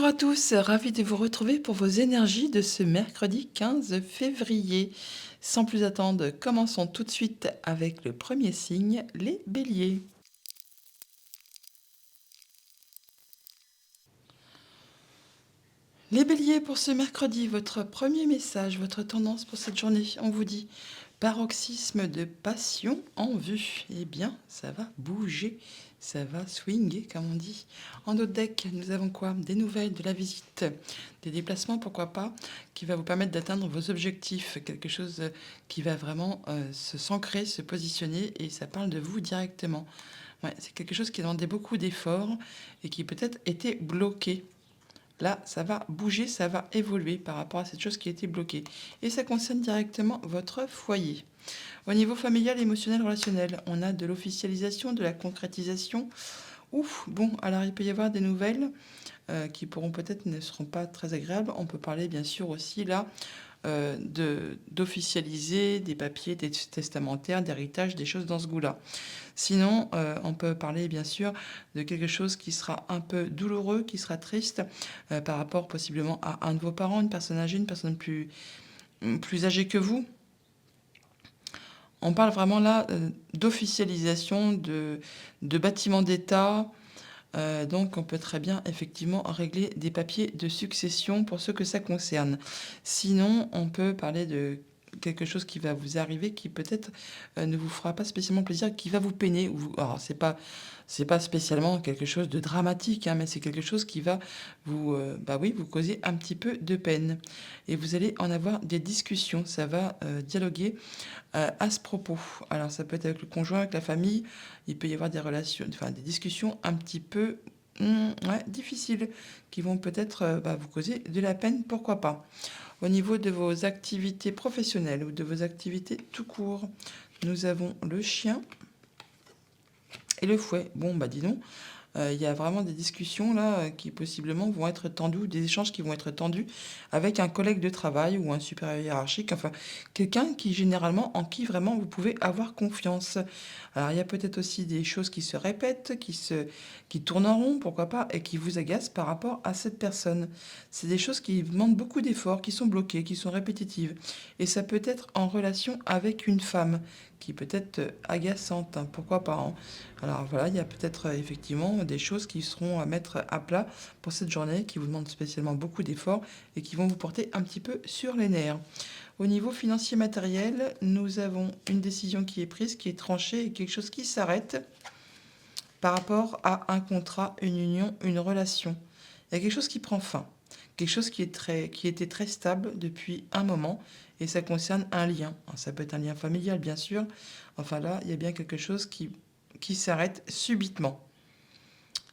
Bonjour à tous, ravi de vous retrouver pour vos énergies de ce mercredi 15 février. Sans plus attendre, commençons tout de suite avec le premier signe, les béliers. Les béliers, pour ce mercredi, votre premier message, votre tendance pour cette journée, on vous dit paroxysme de passion en vue. Eh bien, ça va bouger, ça va swinger, comme on dit. En notre deck, nous avons quoi? Des nouvelles, de la visite, des déplacements, pourquoi pas, qui va vous permettre d'atteindre vos objectifs. Quelque chose qui va vraiment se s'ancrer, se positionner, et ça parle de vous directement. Ouais, c'est quelque chose qui demandait beaucoup d'efforts et qui peut-être était bloqué. Là, ça va bouger, ça va évoluer par rapport à cette chose qui a été bloquée. Et ça concerne directement votre foyer. Au niveau familial, émotionnel, relationnel, on a de l'officialisation, de la concrétisation. Ouf, bon, alors il peut y avoir des nouvelles qui pourront peut-être ne seront pas très agréables. On peut parler bien sûr aussi là d'officialiser des papiers des testamentaires, d'héritage, des choses dans ce goût-là. Sinon, on peut parler bien sûr de quelque chose qui sera un peu douloureux, qui sera triste par rapport possiblement à un de vos parents, une personne âgée, une personne plus âgée que vous. On parle vraiment là d'officialisation de bâtiments d'État. Donc on peut très bien effectivement régler des papiers de succession pour ceux que ça concerne. Sinon, on peut parler de quelque chose qui va vous arriver qui peut-être ne vous fera pas spécialement plaisir, qui va vous peiner. Alors c'est pas spécialement quelque chose de dramatique, hein, mais c'est quelque chose qui va vous, bah oui, vous causer un petit peu de peine. Et vous allez en avoir des discussions, ça va dialoguer à ce propos. Alors ça peut être avec le conjoint, avec la famille, il peut y avoir des relations, enfin des discussions un petit peu ouais, difficiles qui vont peut-être vous causer de la peine, pourquoi pas. Au niveau de vos activités professionnelles ou de vos activités tout court, nous avons le chien et le fouet. Bon, bah dis donc, il y a vraiment des discussions là qui possiblement vont être tendues, des échanges qui vont être tendus avec un collègue de travail ou un supérieur hiérarchique, enfin quelqu'un qui généralement en qui vraiment vous pouvez avoir confiance. Alors il y a peut-être aussi des choses qui se répètent, qui tournent en rond, pourquoi pas, et qui vous agacent par rapport à cette personne. C'est des choses qui demandent beaucoup d'efforts, qui sont bloquées, qui sont répétitives. Et ça peut être en relation avec une femme qui peut être agaçante, hein, pourquoi pas, hein. Alors voilà, il y a peut-être effectivement des choses qui seront à mettre à plat pour cette journée, qui vous demandent spécialement beaucoup d'efforts et qui vont vous porter un petit peu sur les nerfs. Au niveau financier matériel, nous avons une décision qui est prise, qui est tranchée et quelque chose qui s'arrête par rapport à un contrat, une union, une relation. Il y a quelque chose qui prend fin, quelque chose qui était très stable depuis un moment et ça concerne un lien. Alors, ça peut être un lien familial bien sûr. Enfin là, il y a bien quelque chose qui s'arrête subitement.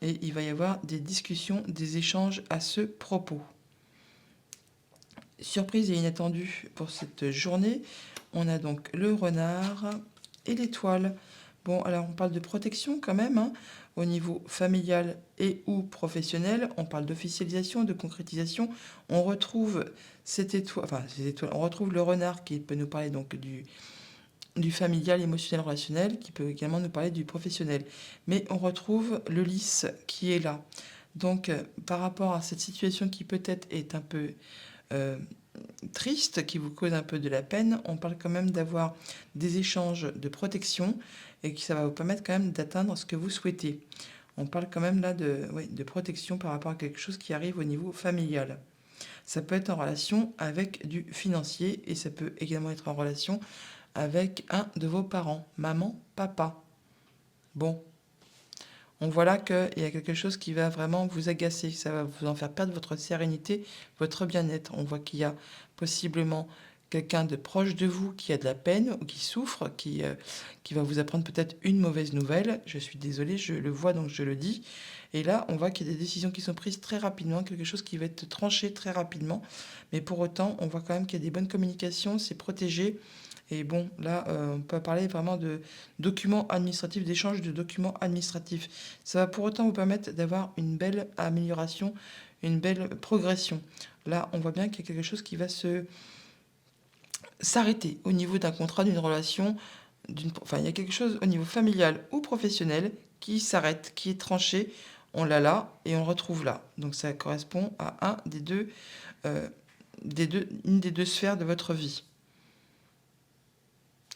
Et il va y avoir des discussions, des échanges à ce propos. Surprise et inattendue pour cette journée, on a donc le renard et l'étoile. Bon, alors on parle de protection quand même, hein, au niveau familial et ou professionnel. On parle d'officialisation, de concrétisation. On retrouve cette étoile, on retrouve le renard qui peut nous parler donc du familial, émotionnel, relationnel, qui peut également nous parler du professionnel. Mais on retrouve le lys qui est là. Donc, par rapport à cette situation qui peut-être est un peu euh, triste, qui vous cause un peu de la peine, on parle quand même d'avoir des échanges de protection et que ça va vous permettre quand même d'atteindre ce que vous souhaitez. On parle quand même là de protection par rapport à quelque chose qui arrive au niveau familial. Ça peut être en relation avec du financier et ça peut également être en relation avec un de vos parents, maman, papa. Bon, on voit là qu'il y a quelque chose qui va vraiment vous agacer, ça va vous en faire perdre votre sérénité, votre bien-être. On voit qu'il y a possiblement quelqu'un de proche de vous qui a de la peine ou qui souffre, qui va vous apprendre peut-être une mauvaise nouvelle. Je suis désolée, je le vois donc je le dis. Et là, on voit qu'il y a des décisions qui sont prises très rapidement, quelque chose qui va être tranché très rapidement. Mais pour autant, on voit quand même qu'il y a des bonnes communications, c'est protégé. Et bon, là, on peut parler vraiment de documents administratifs, d'échange de documents administratifs. Ça va pour autant vous permettre d'avoir une belle amélioration, une belle progression. Là, on voit bien qu'il y a quelque chose qui va s'arrêter au niveau d'un contrat, d'une relation, enfin, il y a quelque chose au niveau familial ou professionnel qui s'arrête, qui est tranché. on l'a là et on le retrouve là. Donc ça correspond à euh, une des deux sphères de votre vie.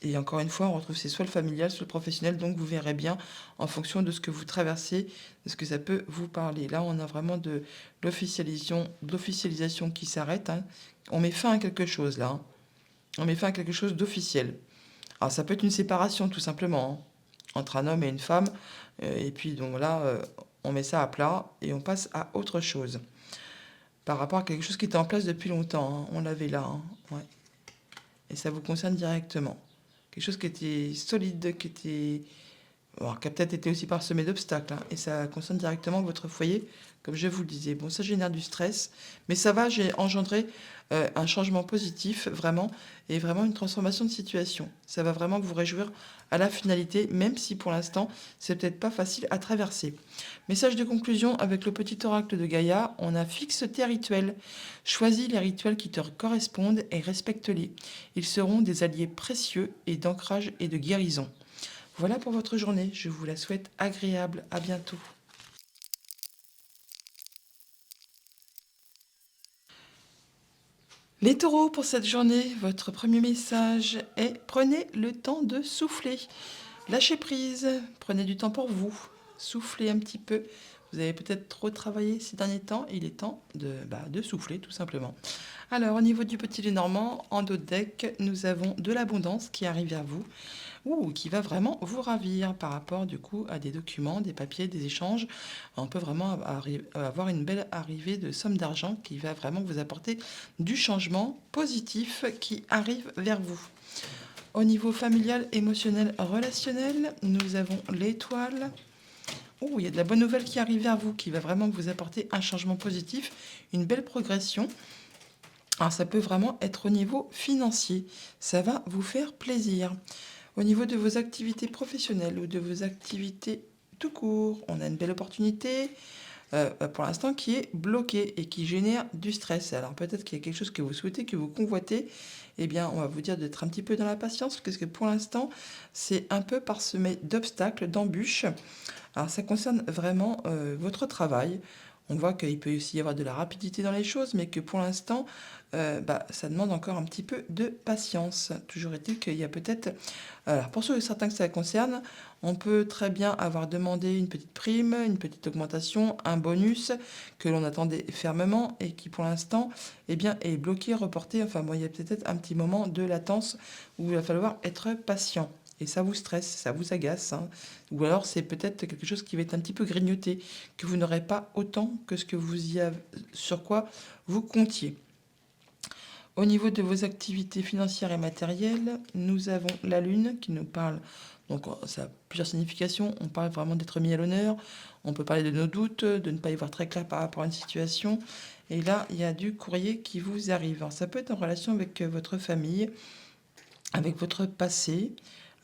Et encore une fois, on retrouve c'est soit le familial, soit le professionnel, donc vous verrez bien en fonction de ce que vous traversez, de ce que ça peut vous parler. Là, on a vraiment de l'officialisation qui s'arrête, hein. On met fin à quelque chose là, hein. On met fin à quelque chose d'officiel. Alors ça peut être une séparation tout simplement, hein, entre un homme et une femme, et puis donc là, on met ça à plat et on passe à autre chose. Par rapport à quelque chose qui était en place depuis longtemps, hein. On l'avait là, hein, ouais. Et ça vous concerne directement. Quelque chose qui était solide, alors, qui a peut-être été aussi parsemé d'obstacles, hein, et ça concerne directement votre foyer, comme je vous le disais. Bon, ça génère du stress, mais ça va engendrer un changement positif, vraiment, et vraiment une transformation de situation. Ça va vraiment vous réjouir à la finalité, même si pour l'instant, c'est peut-être pas facile à traverser. Message de conclusion avec le petit oracle de Gaïa, on a fixe tes rituels. Choisis les rituels qui te correspondent et respecte-les. Ils seront des alliés précieux et d'ancrage et de guérison. Voilà pour votre journée, je vous la souhaite agréable, à bientôt. Les taureaux, pour cette journée, votre premier message est prenez le temps de souffler. Lâchez prise, prenez du temps pour vous, soufflez un petit peu. Vous avez peut-être trop travaillé ces derniers temps, il est temps de souffler tout simplement. Alors, au niveau du petit Lénormand, en dos de deck, nous avons de l'abondance qui arrive vers vous, ou qui va vraiment vous ravir par rapport du coup à des documents, des papiers, des échanges. On peut vraiment avoir une belle arrivée de somme d'argent qui va vraiment vous apporter du changement positif qui arrive vers vous. Au niveau familial, émotionnel, relationnel, nous avons l'étoile. Oh, il y a de la bonne nouvelle qui arrive vers vous, qui va vraiment vous apporter un changement positif, une belle progression. Alors ça peut vraiment être au niveau financier. Ça va vous faire plaisir. Au niveau de vos activités professionnelles ou de vos activités tout court, on a une belle opportunité pour l'instant qui est bloquée et qui génère du stress. Alors peut-être qu'il y a quelque chose que vous souhaitez, que vous convoitez. Eh bien, on va vous dire d'être un petit peu dans la patience parce que pour l'instant, c'est un peu parsemé d'obstacles, d'embûches. Alors ça concerne vraiment votre travail. On voit qu'il peut aussi y avoir de la rapidité dans les choses, mais que pour l'instant, ça demande encore un petit peu de patience. Toujours est-il qu'il y a peut-être... Alors pour certains que ça concerne, on peut très bien avoir demandé une petite prime, une petite augmentation, un bonus que l'on attendait fermement et qui pour l'instant eh bien, est bloqué, reporté. Enfin bon, il y a peut-être un petit moment de latence où il va falloir être patient. Et ça vous stresse, ça vous agace, hein. Ou alors c'est peut-être quelque chose qui va être un petit peu grignoté, que vous n'aurez pas autant que ce que vous y avez, sur quoi vous comptiez. Au niveau de vos activités financières et matérielles, nous avons la Lune qui nous parle, donc ça a plusieurs significations, on parle vraiment d'être mis à l'honneur, on peut parler de nos doutes, de ne pas y voir très clair par rapport à une situation, et là il y a du courrier qui vous arrive. Alors ça peut être en relation avec votre famille, avec votre passé,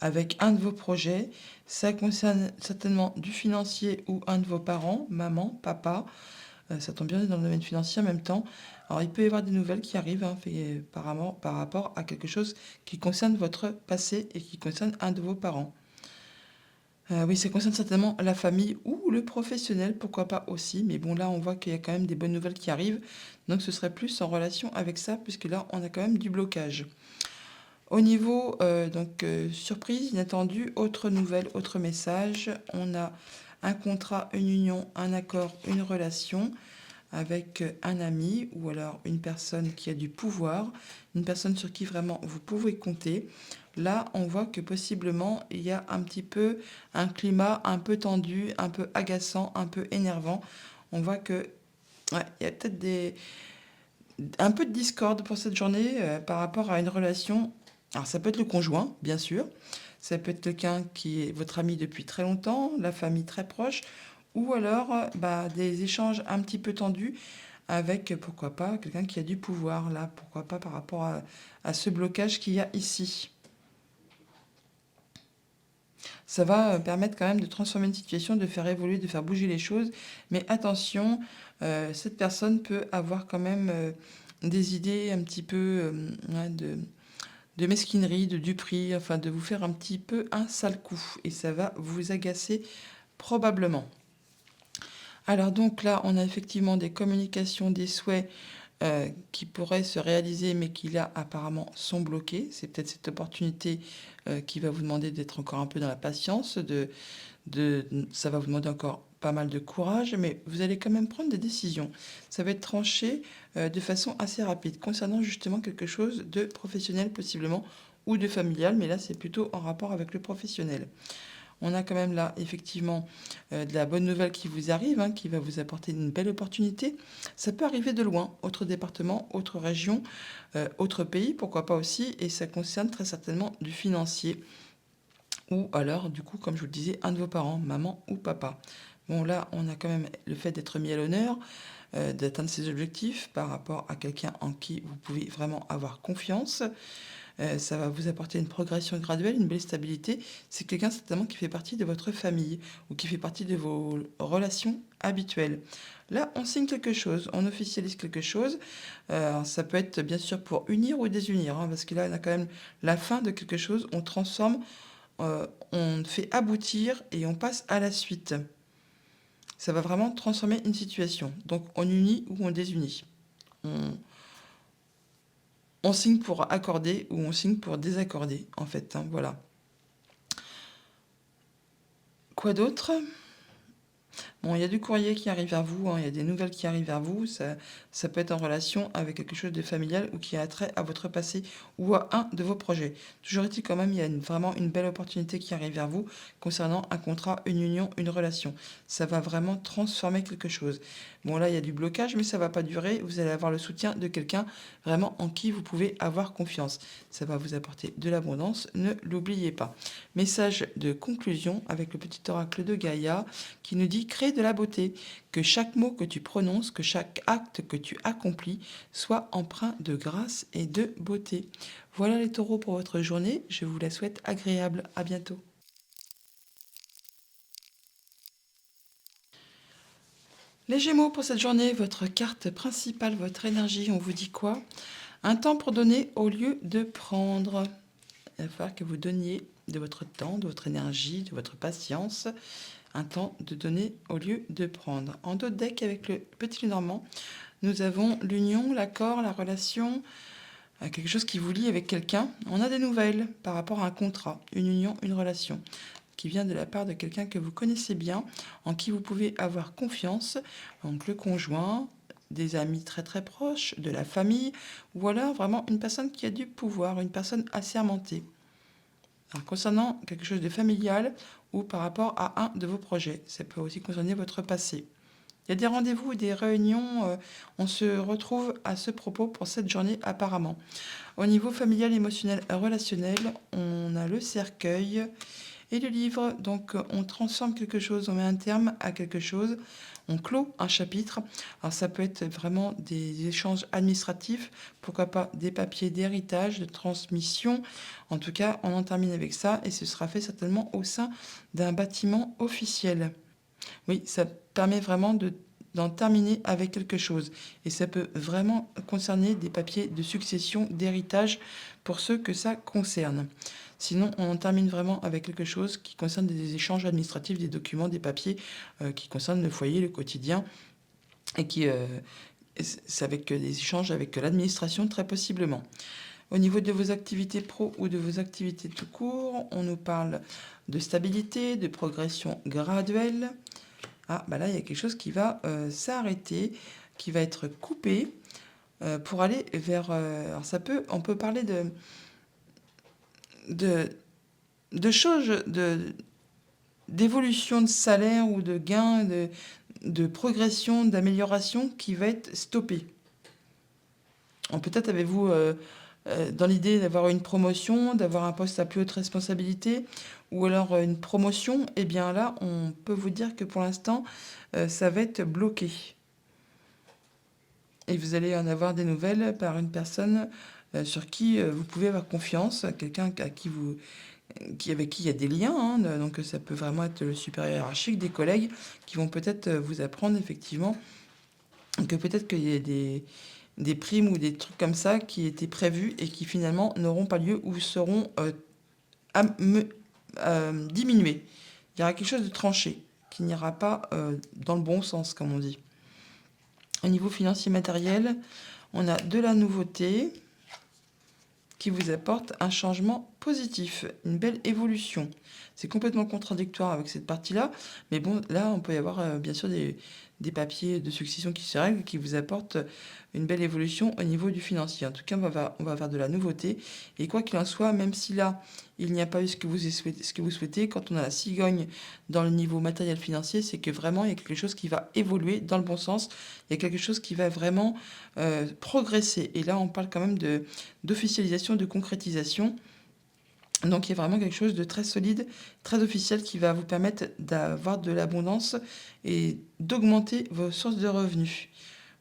avec un de vos projets. Ça concerne certainement du financier ou un de vos parents, maman, papa. Ça tombe bien, on est dans le domaine financier en même temps. Alors, il peut y avoir des nouvelles qui arrivent hein, apparemment, par rapport à quelque chose qui concerne votre passé et qui concerne un de vos parents. Oui, ça concerne certainement la famille ou le professionnel, pourquoi pas aussi. Mais bon, là, on voit qu'il y a quand même des bonnes nouvelles qui arrivent. Donc, ce serait plus en relation avec ça, puisque là, on a quand même du blocage. Au niveau surprise, inattendu, autre nouvelle, autre message. On a un contrat, une union, un accord, une relation avec un ami ou alors une personne qui a du pouvoir, une personne sur qui vraiment vous pouvez compter. Là, on voit que possiblement, il y a un petit peu un climat un peu tendu, un peu agaçant, un peu énervant. On voit que il y a peut-être un peu de discorde pour cette journée par rapport à une relation. Alors ça peut être le conjoint, bien sûr. Ça peut être quelqu'un qui est votre ami depuis très longtemps, la famille très proche, ou alors des échanges un petit peu tendus avec, pourquoi pas, quelqu'un qui a du pouvoir, là, pourquoi pas par rapport à ce blocage qu'il y a ici. Ça va permettre quand même de transformer une situation, de faire évoluer, de faire bouger les choses. Mais attention, cette personne peut avoir quand même des idées un petit peu de mesquinerie, de duperie, enfin de vous faire un petit peu un sale coup. Et ça va vous agacer probablement. Alors donc là, on a effectivement des communications, des souhaits qui pourraient se réaliser, mais qui là apparemment sont bloqués. C'est peut-être cette opportunité qui va vous demander d'être encore un peu dans la patience, ça va vous demander encore pas mal de courage, mais vous allez quand même prendre des décisions. Ça va être tranché de façon assez rapide, concernant justement quelque chose de professionnel possiblement, ou de familial, mais là c'est plutôt en rapport avec le professionnel. On a quand même là, effectivement, de la bonne nouvelle qui vous arrive, hein, qui va vous apporter une belle opportunité. Ça peut arriver de loin, autre département, autre région, autre pays, pourquoi pas aussi, et ça concerne très certainement du financier, ou alors, du coup, comme je vous le disais, un de vos parents, maman ou papa. Bon, là, on a quand même le fait d'être mis à l'honneur, d'atteindre ses objectifs par rapport à quelqu'un en qui vous pouvez vraiment avoir confiance. Ça va vous apporter une progression graduelle, une belle stabilité. C'est quelqu'un certainement qui fait partie de votre famille ou qui fait partie de vos relations habituelles. Là, on signe quelque chose, on officialise quelque chose. Ça peut être bien sûr pour unir ou désunir, hein, parce que là, on a quand même la fin de quelque chose. On transforme, on fait aboutir et on passe à la suite. Ça va vraiment transformer une situation. Donc, on unit ou on désunit. On, on signe pour accorder ou on signe pour désaccorder, en fait, hein, voilà. Quoi d'autre? Bon, il y a du courrier qui arrive vers vous, hein, il y a des nouvelles qui arrivent vers vous. Ça peut être en relation avec quelque chose de familial ou qui a trait à votre passé ou à un de vos projets. Toujours est-il quand même, il y a vraiment une belle opportunité qui arrive vers vous concernant un contrat, une union, une relation. Ça va vraiment transformer quelque chose. Bon, là, il y a du blocage, mais ça va pas durer. Vous allez avoir le soutien de quelqu'un vraiment en qui vous pouvez avoir confiance. Ça va vous apporter de l'abondance, ne l'oubliez pas. Message de conclusion avec le petit oracle de Gaïa qui nous dit crée de la beauté, que chaque mot que tu prononces, que chaque acte que tu accomplis soit empreint de grâce et de beauté. Voilà les taureaux pour votre journée, je vous la souhaite agréable, à bientôt. Les Gémeaux pour cette journée, votre carte principale, votre énergie, on vous dit quoi? Un temps pour donner au lieu de prendre. Il va falloir que vous donniez de votre temps, de votre énergie, de votre patience, un temps de donner au lieu de prendre. En dos de deck avec le petit Lenormand, nous avons l'union, l'accord, la relation, quelque chose qui vous lie avec quelqu'un. On a des nouvelles par rapport à un contrat, une union, une relation qui vient de la part de quelqu'un que vous connaissez bien, en qui vous pouvez avoir confiance, donc le conjoint, des amis très très proches, de la famille, ou alors vraiment une personne qui a du pouvoir, une personne assermentée. Alors, concernant quelque chose de familial ou par rapport à un de vos projets, ça peut aussi concerner votre passé. Il y a des rendez-vous, des réunions, on se retrouve à ce propos pour cette journée apparemment. Au niveau familial, émotionnel, relationnel, on a le cercueil et le livre. Donc on transforme quelque chose, on met un terme à quelque chose, on clôt un chapitre. Alors ça peut être vraiment des échanges administratifs, pourquoi pas des papiers d'héritage, de transmission. En tout cas, on en termine avec ça et ce sera fait certainement au sein d'un bâtiment officiel. Oui, ça permet vraiment d'en terminer avec quelque chose. Et ça peut vraiment concerner des papiers de succession, d'héritage, pour ceux que ça concerne. Sinon, on en termine vraiment avec quelque chose qui concerne des échanges administratifs, des documents, des papiers qui concernent le foyer, le quotidien, et c'est avec des échanges avec l'administration très possiblement. Au niveau de vos activités pro ou de vos activités tout court, on nous parle de stabilité, de progression graduelle. Ah, bah là, il y a quelque chose qui va s'arrêter, qui va être coupé pour aller vers. Alors, on peut parler de, de choses, d'évolution de salaire ou de gain, de progression, d'amélioration qui va être stoppée. Peut-être avez-vous dans l'idée d'avoir une promotion, d'avoir un poste à plus haute responsabilité, ou alors une promotion, eh bien là, on peut vous dire que pour l'instant, ça va être bloqué. Et vous allez en avoir des nouvelles par une personne sur qui vous pouvez avoir confiance, quelqu'un avec qui il y a des liens, hein, donc ça peut vraiment être le supérieur hiérarchique, des collègues qui vont peut-être vous apprendre effectivement que peut-être qu'il y a des primes ou des trucs comme ça qui étaient prévus et qui finalement n'auront pas lieu ou seront diminués. Il y aura quelque chose de tranché n'ira pas dans le bon sens, comme on dit. Au niveau financier matériel, on a de la nouveauté qui vous apporte un changement positif, une belle évolution. C'est complètement contradictoire avec cette partie-là, mais bon, là, on peut y avoir bien sûr des papiers de succession qui se règlent, qui vous apportent une belle évolution au niveau du financier. En tout cas, on va avoir de la nouveauté. Et quoi qu'il en soit, même si là, il n'y a pas eu ce que vous souhaitez, quand on a la cigogne dans le niveau matériel financier, c'est que vraiment, il y a quelque chose qui va évoluer dans le bon sens. Il y a quelque chose qui va vraiment progresser. Et là, on parle quand même d'officialisation, de concrétisation. Donc il y a vraiment quelque chose de très solide, très officiel qui va vous permettre d'avoir de l'abondance et d'augmenter vos sources de revenus.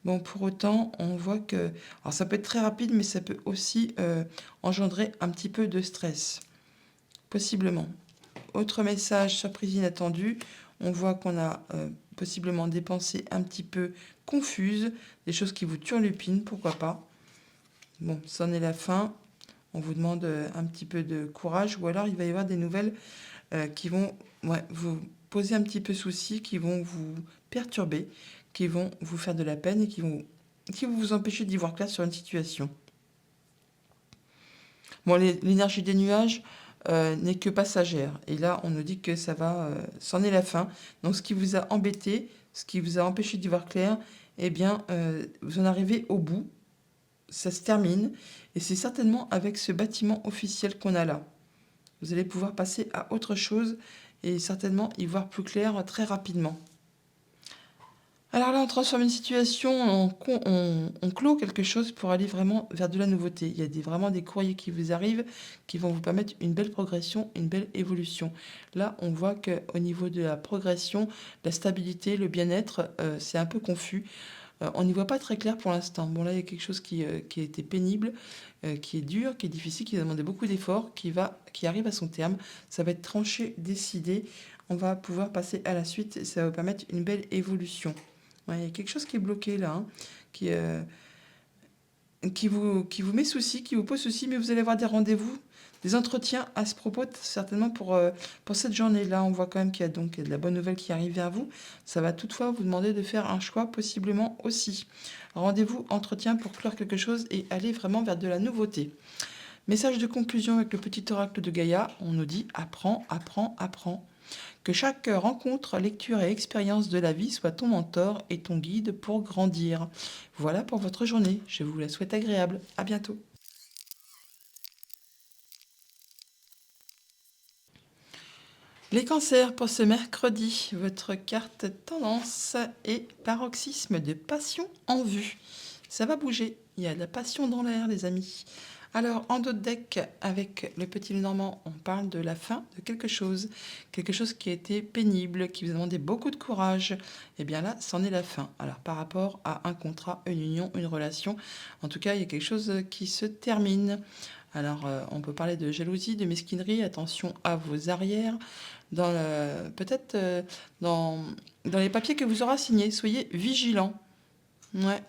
Bon, pour autant, on voit que... Alors ça peut être très rapide, mais ça peut aussi engendrer un petit peu de stress, possiblement. Autre message, surprise inattendue, on voit qu'on a possiblement des pensées un petit peu confuses, des choses qui vous turlupinent, pourquoi pas. Bon, ça en est la fin. On vous demande un petit peu de courage, ou alors il va y avoir des nouvelles qui vont vous poser un petit peu souci, qui vont vous perturber, qui vont vous faire de la peine et qui vont vous empêcher d'y voir clair sur une situation. Bon, l'énergie des nuages n'est que passagère. Et là, on nous dit que ça va, c'en est la fin. Donc, ce qui vous a embêté, ce qui vous a empêché d'y voir clair, eh bien, vous en arrivez au bout. Ça se termine. Et c'est certainement avec ce bâtiment officiel qu'on a là. Vous allez pouvoir passer à autre chose et certainement y voir plus clair très rapidement. Alors là, on transforme une situation, on clôt quelque chose pour aller vraiment vers de la nouveauté. Il y a vraiment des courriers qui vous arrivent qui vont vous permettre une belle progression, une belle évolution. Là, on voit qu'au niveau de la progression, la stabilité, le bien-être, c'est un peu confus. On n'y voit pas très clair pour l'instant. Bon, là, il y a quelque chose qui a été pénible, qui est dur, qui est difficile, qui a demandé beaucoup d'efforts, qui arrive à son terme. Ça va être tranché, décidé. On va pouvoir passer à la suite et ça va vous permettre une belle évolution. Ouais, il y a quelque chose qui est bloqué là, hein, qui vous met souci, qui vous pose souci, mais vous allez avoir des rendez-vous, des entretiens à ce propos, certainement pour cette journée-là. On voit quand même qu'il y a donc de la bonne nouvelle qui arrive vers vous. Ça va toutefois vous demander de faire un choix, possiblement aussi. Rendez-vous, entretien pour clore quelque chose et aller vraiment vers de la nouveauté. Message de conclusion avec le petit oracle de Gaïa. On nous dit apprends, apprends, apprends. Que chaque rencontre, lecture et expérience de la vie soit ton mentor et ton guide pour grandir. Voilà pour votre journée. Je vous la souhaite agréable. À bientôt. Les cancers pour ce mercredi. Votre carte tendance est paroxysme de passion en vue. Ça va bouger. Il y a de la passion dans l'air, les amis. Alors, en d'autres decks, avec le petit Normand, on parle de la fin de quelque chose qui a été pénible, qui vous a demandé beaucoup de courage. Et bien là, c'en est la fin. Alors, par rapport à un contrat, une union, une relation, en tout cas, il y a quelque chose qui se termine. Alors, on peut parler de jalousie, de mesquinerie, attention à vos arrières, peut-être dans les papiers que vous aurez signés. Soyez vigilants. Ouais.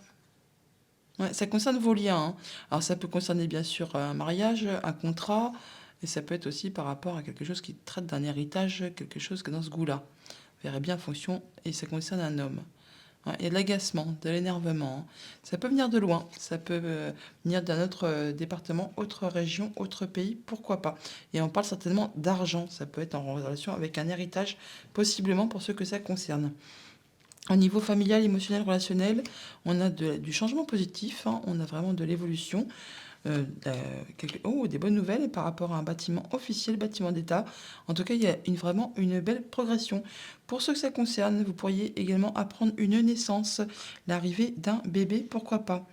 Ouais, ça concerne vos liens, hein. Alors ça peut concerner bien sûr un mariage, un contrat, et ça peut être aussi par rapport à quelque chose qui traite d'un héritage, quelque chose que dans ce goût-là. Vous verrez bien en fonction, et ça concerne un homme. Ouais, il y a de l'agacement, de l'énervement, hein. Ça peut venir de loin, ça peut venir d'un autre département, autre région, autre pays, pourquoi pas. Et on parle certainement d'argent, ça peut être en relation avec un héritage, possiblement pour ceux que ça concerne. Au niveau familial, émotionnel, relationnel, on a du changement positif, hein, on a vraiment de l'évolution, des bonnes nouvelles par rapport à un bâtiment officiel, bâtiment d'État. En tout cas, il y a vraiment une belle progression. Pour ceux que ça concerne, vous pourriez également apprendre une naissance, l'arrivée d'un bébé, pourquoi pas,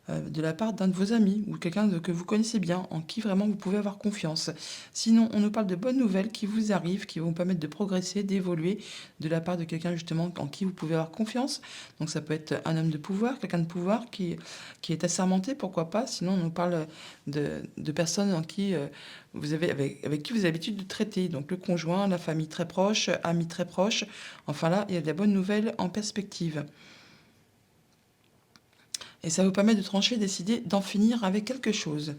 de la part d'un de vos amis ou quelqu'un que vous connaissez bien, en qui vraiment vous pouvez avoir confiance. Sinon, on nous parle de bonnes nouvelles qui vous arrivent, qui vont vous permettre de progresser, d'évoluer, de la part de quelqu'un justement en qui vous pouvez avoir confiance. Donc ça peut être un homme de pouvoir, quelqu'un de pouvoir qui est assermenté, pourquoi pas. Sinon, on nous parle de personnes avec qui vous avez l'habitude de traiter. Donc le conjoint, la famille très proche, amis très proches. Enfin là, il y a de la bonne nouvelle en perspective. Et ça vous permet de trancher, décider d'en finir avec quelque chose.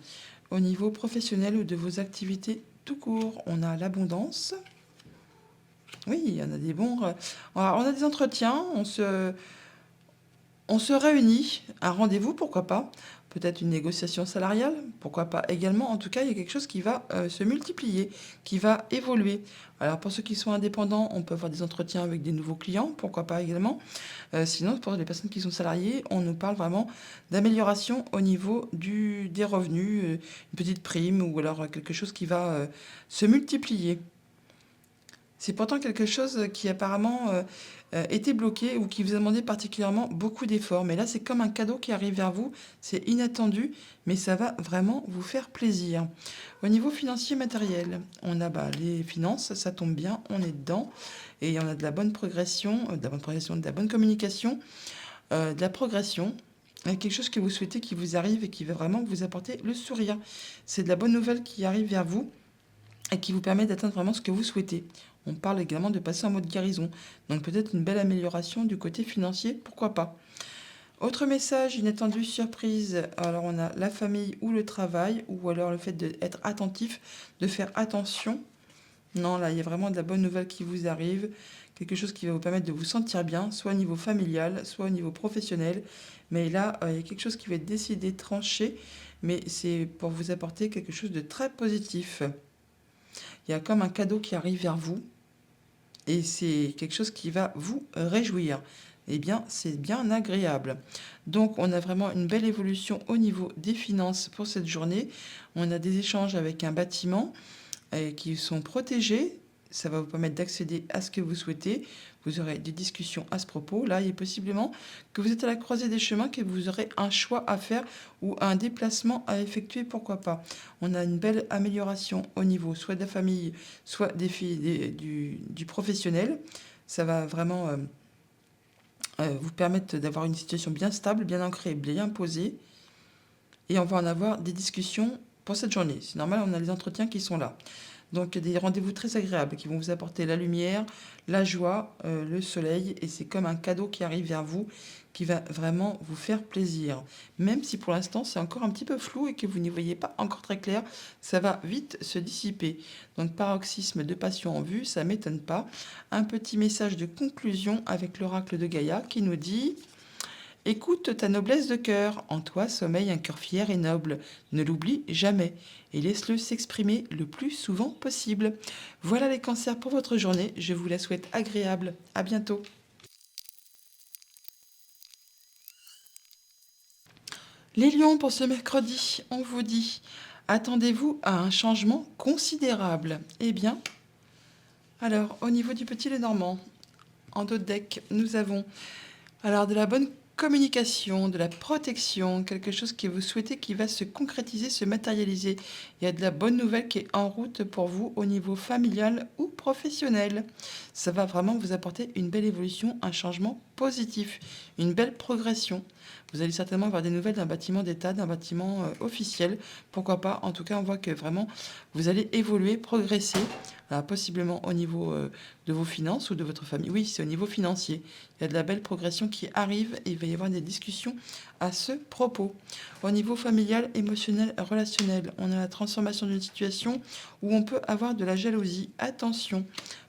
Au niveau professionnel ou de vos activités tout court, on a l'abondance, Oui, il y en a des bons. On a des entretiens, on se réunit, un rendez-vous, pourquoi pas? Peut-être une négociation salariale, pourquoi pas également? En tout cas, il y a quelque chose qui va se multiplier, qui va évoluer. Alors, pour ceux qui sont indépendants, on peut avoir des entretiens avec des nouveaux clients, pourquoi pas également? Sinon, pour les personnes qui sont salariées, on nous parle vraiment d'amélioration au niveau des revenus, une petite prime ou alors quelque chose qui va se multiplier. C'est pourtant quelque chose qui apparemment était bloqué ou qui vous a demandé particulièrement beaucoup d'efforts. Mais là, c'est comme un cadeau qui arrive vers vous. C'est inattendu, mais ça va vraiment vous faire plaisir. Au niveau financier matériel, on a les finances, ça tombe bien, on est dedans. Et on a de la bonne progression, de la bonne communication, de la progression. Quelque chose que vous souhaitez qui vous arrive et qui va vraiment vous apporter le sourire. C'est de la bonne nouvelle qui arrive vers vous et qui vous permet d'atteindre vraiment ce que vous souhaitez. On parle également de passer en mode guérison, donc peut-être une belle amélioration du côté financier, pourquoi pas. Autre message, inattendu, surprise. Alors on a la famille ou le travail, ou alors le fait d'être attentif, de faire attention. Non, là, il y a vraiment de la bonne nouvelle qui vous arrive, quelque chose qui va vous permettre de vous sentir bien, soit au niveau familial, soit au niveau professionnel. Mais là, il y a quelque chose qui va être décidé, tranché, mais c'est pour vous apporter quelque chose de très positif. Il y a comme un cadeau qui arrive vers vous et c'est quelque chose qui va vous réjouir. Eh bien, c'est bien agréable. Donc, on a vraiment une belle évolution au niveau des finances pour cette journée. On a des échanges avec un bâtiment qui sont protégés. Ça va vous permettre d'accéder à ce que vous souhaitez. Vous aurez des discussions à ce propos. Là, il est possiblement que vous êtes à la croisée des chemins, que vous aurez un choix à faire ou un déplacement à effectuer, pourquoi pas. On a une belle amélioration au niveau soit de la famille, soit des filles, du professionnel. Ça va vraiment vous permettre d'avoir une situation bien stable, bien ancrée, bien posée. Et on va en avoir des discussions pour cette journée. C'est normal, on a les entretiens qui sont là. Donc des rendez-vous très agréables qui vont vous apporter la lumière, la joie, le soleil. Et c'est comme un cadeau qui arrive vers vous, qui va vraiment vous faire plaisir. Même si pour l'instant c'est encore un petit peu flou et que vous n'y voyez pas encore très clair, ça va vite se dissiper. Donc paroxysme de passion en vue, ça m'étonne pas. Un petit message de conclusion avec l'oracle de Gaïa qui nous dit... Écoute ta noblesse de cœur, en toi sommeille un cœur fier et noble. Ne l'oublie jamais et laisse-le s'exprimer le plus souvent possible. Voilà les cancers pour votre journée, je vous la souhaite agréable. À bientôt. Les lions pour ce mercredi, on vous dit, attendez-vous à un changement considérable. Eh bien, alors au niveau du petit Lenormand, en dos de deck, nous avons alors de la bonne communication, de la protection, quelque chose que vous souhaitez qui va se concrétiser, se matérialiser. Il y a de la bonne nouvelle qui est en route pour vous au niveau familial ou professionnel. Ça va vraiment vous apporter une belle évolution, un changement positif, une belle progression. Vous allez certainement avoir des nouvelles d'un bâtiment d'État, d'un bâtiment officiel. Pourquoi pas? En tout cas, on voit que vraiment, vous allez évoluer, progresser, possiblement au niveau de vos finances ou de votre famille. Oui, c'est au niveau financier. Il y a de la belle progression qui arrive et il va y avoir des discussions à ce propos. Au niveau familial, émotionnel, relationnel, on a la transformation d'une situation où on peut avoir de la jalousie. Attention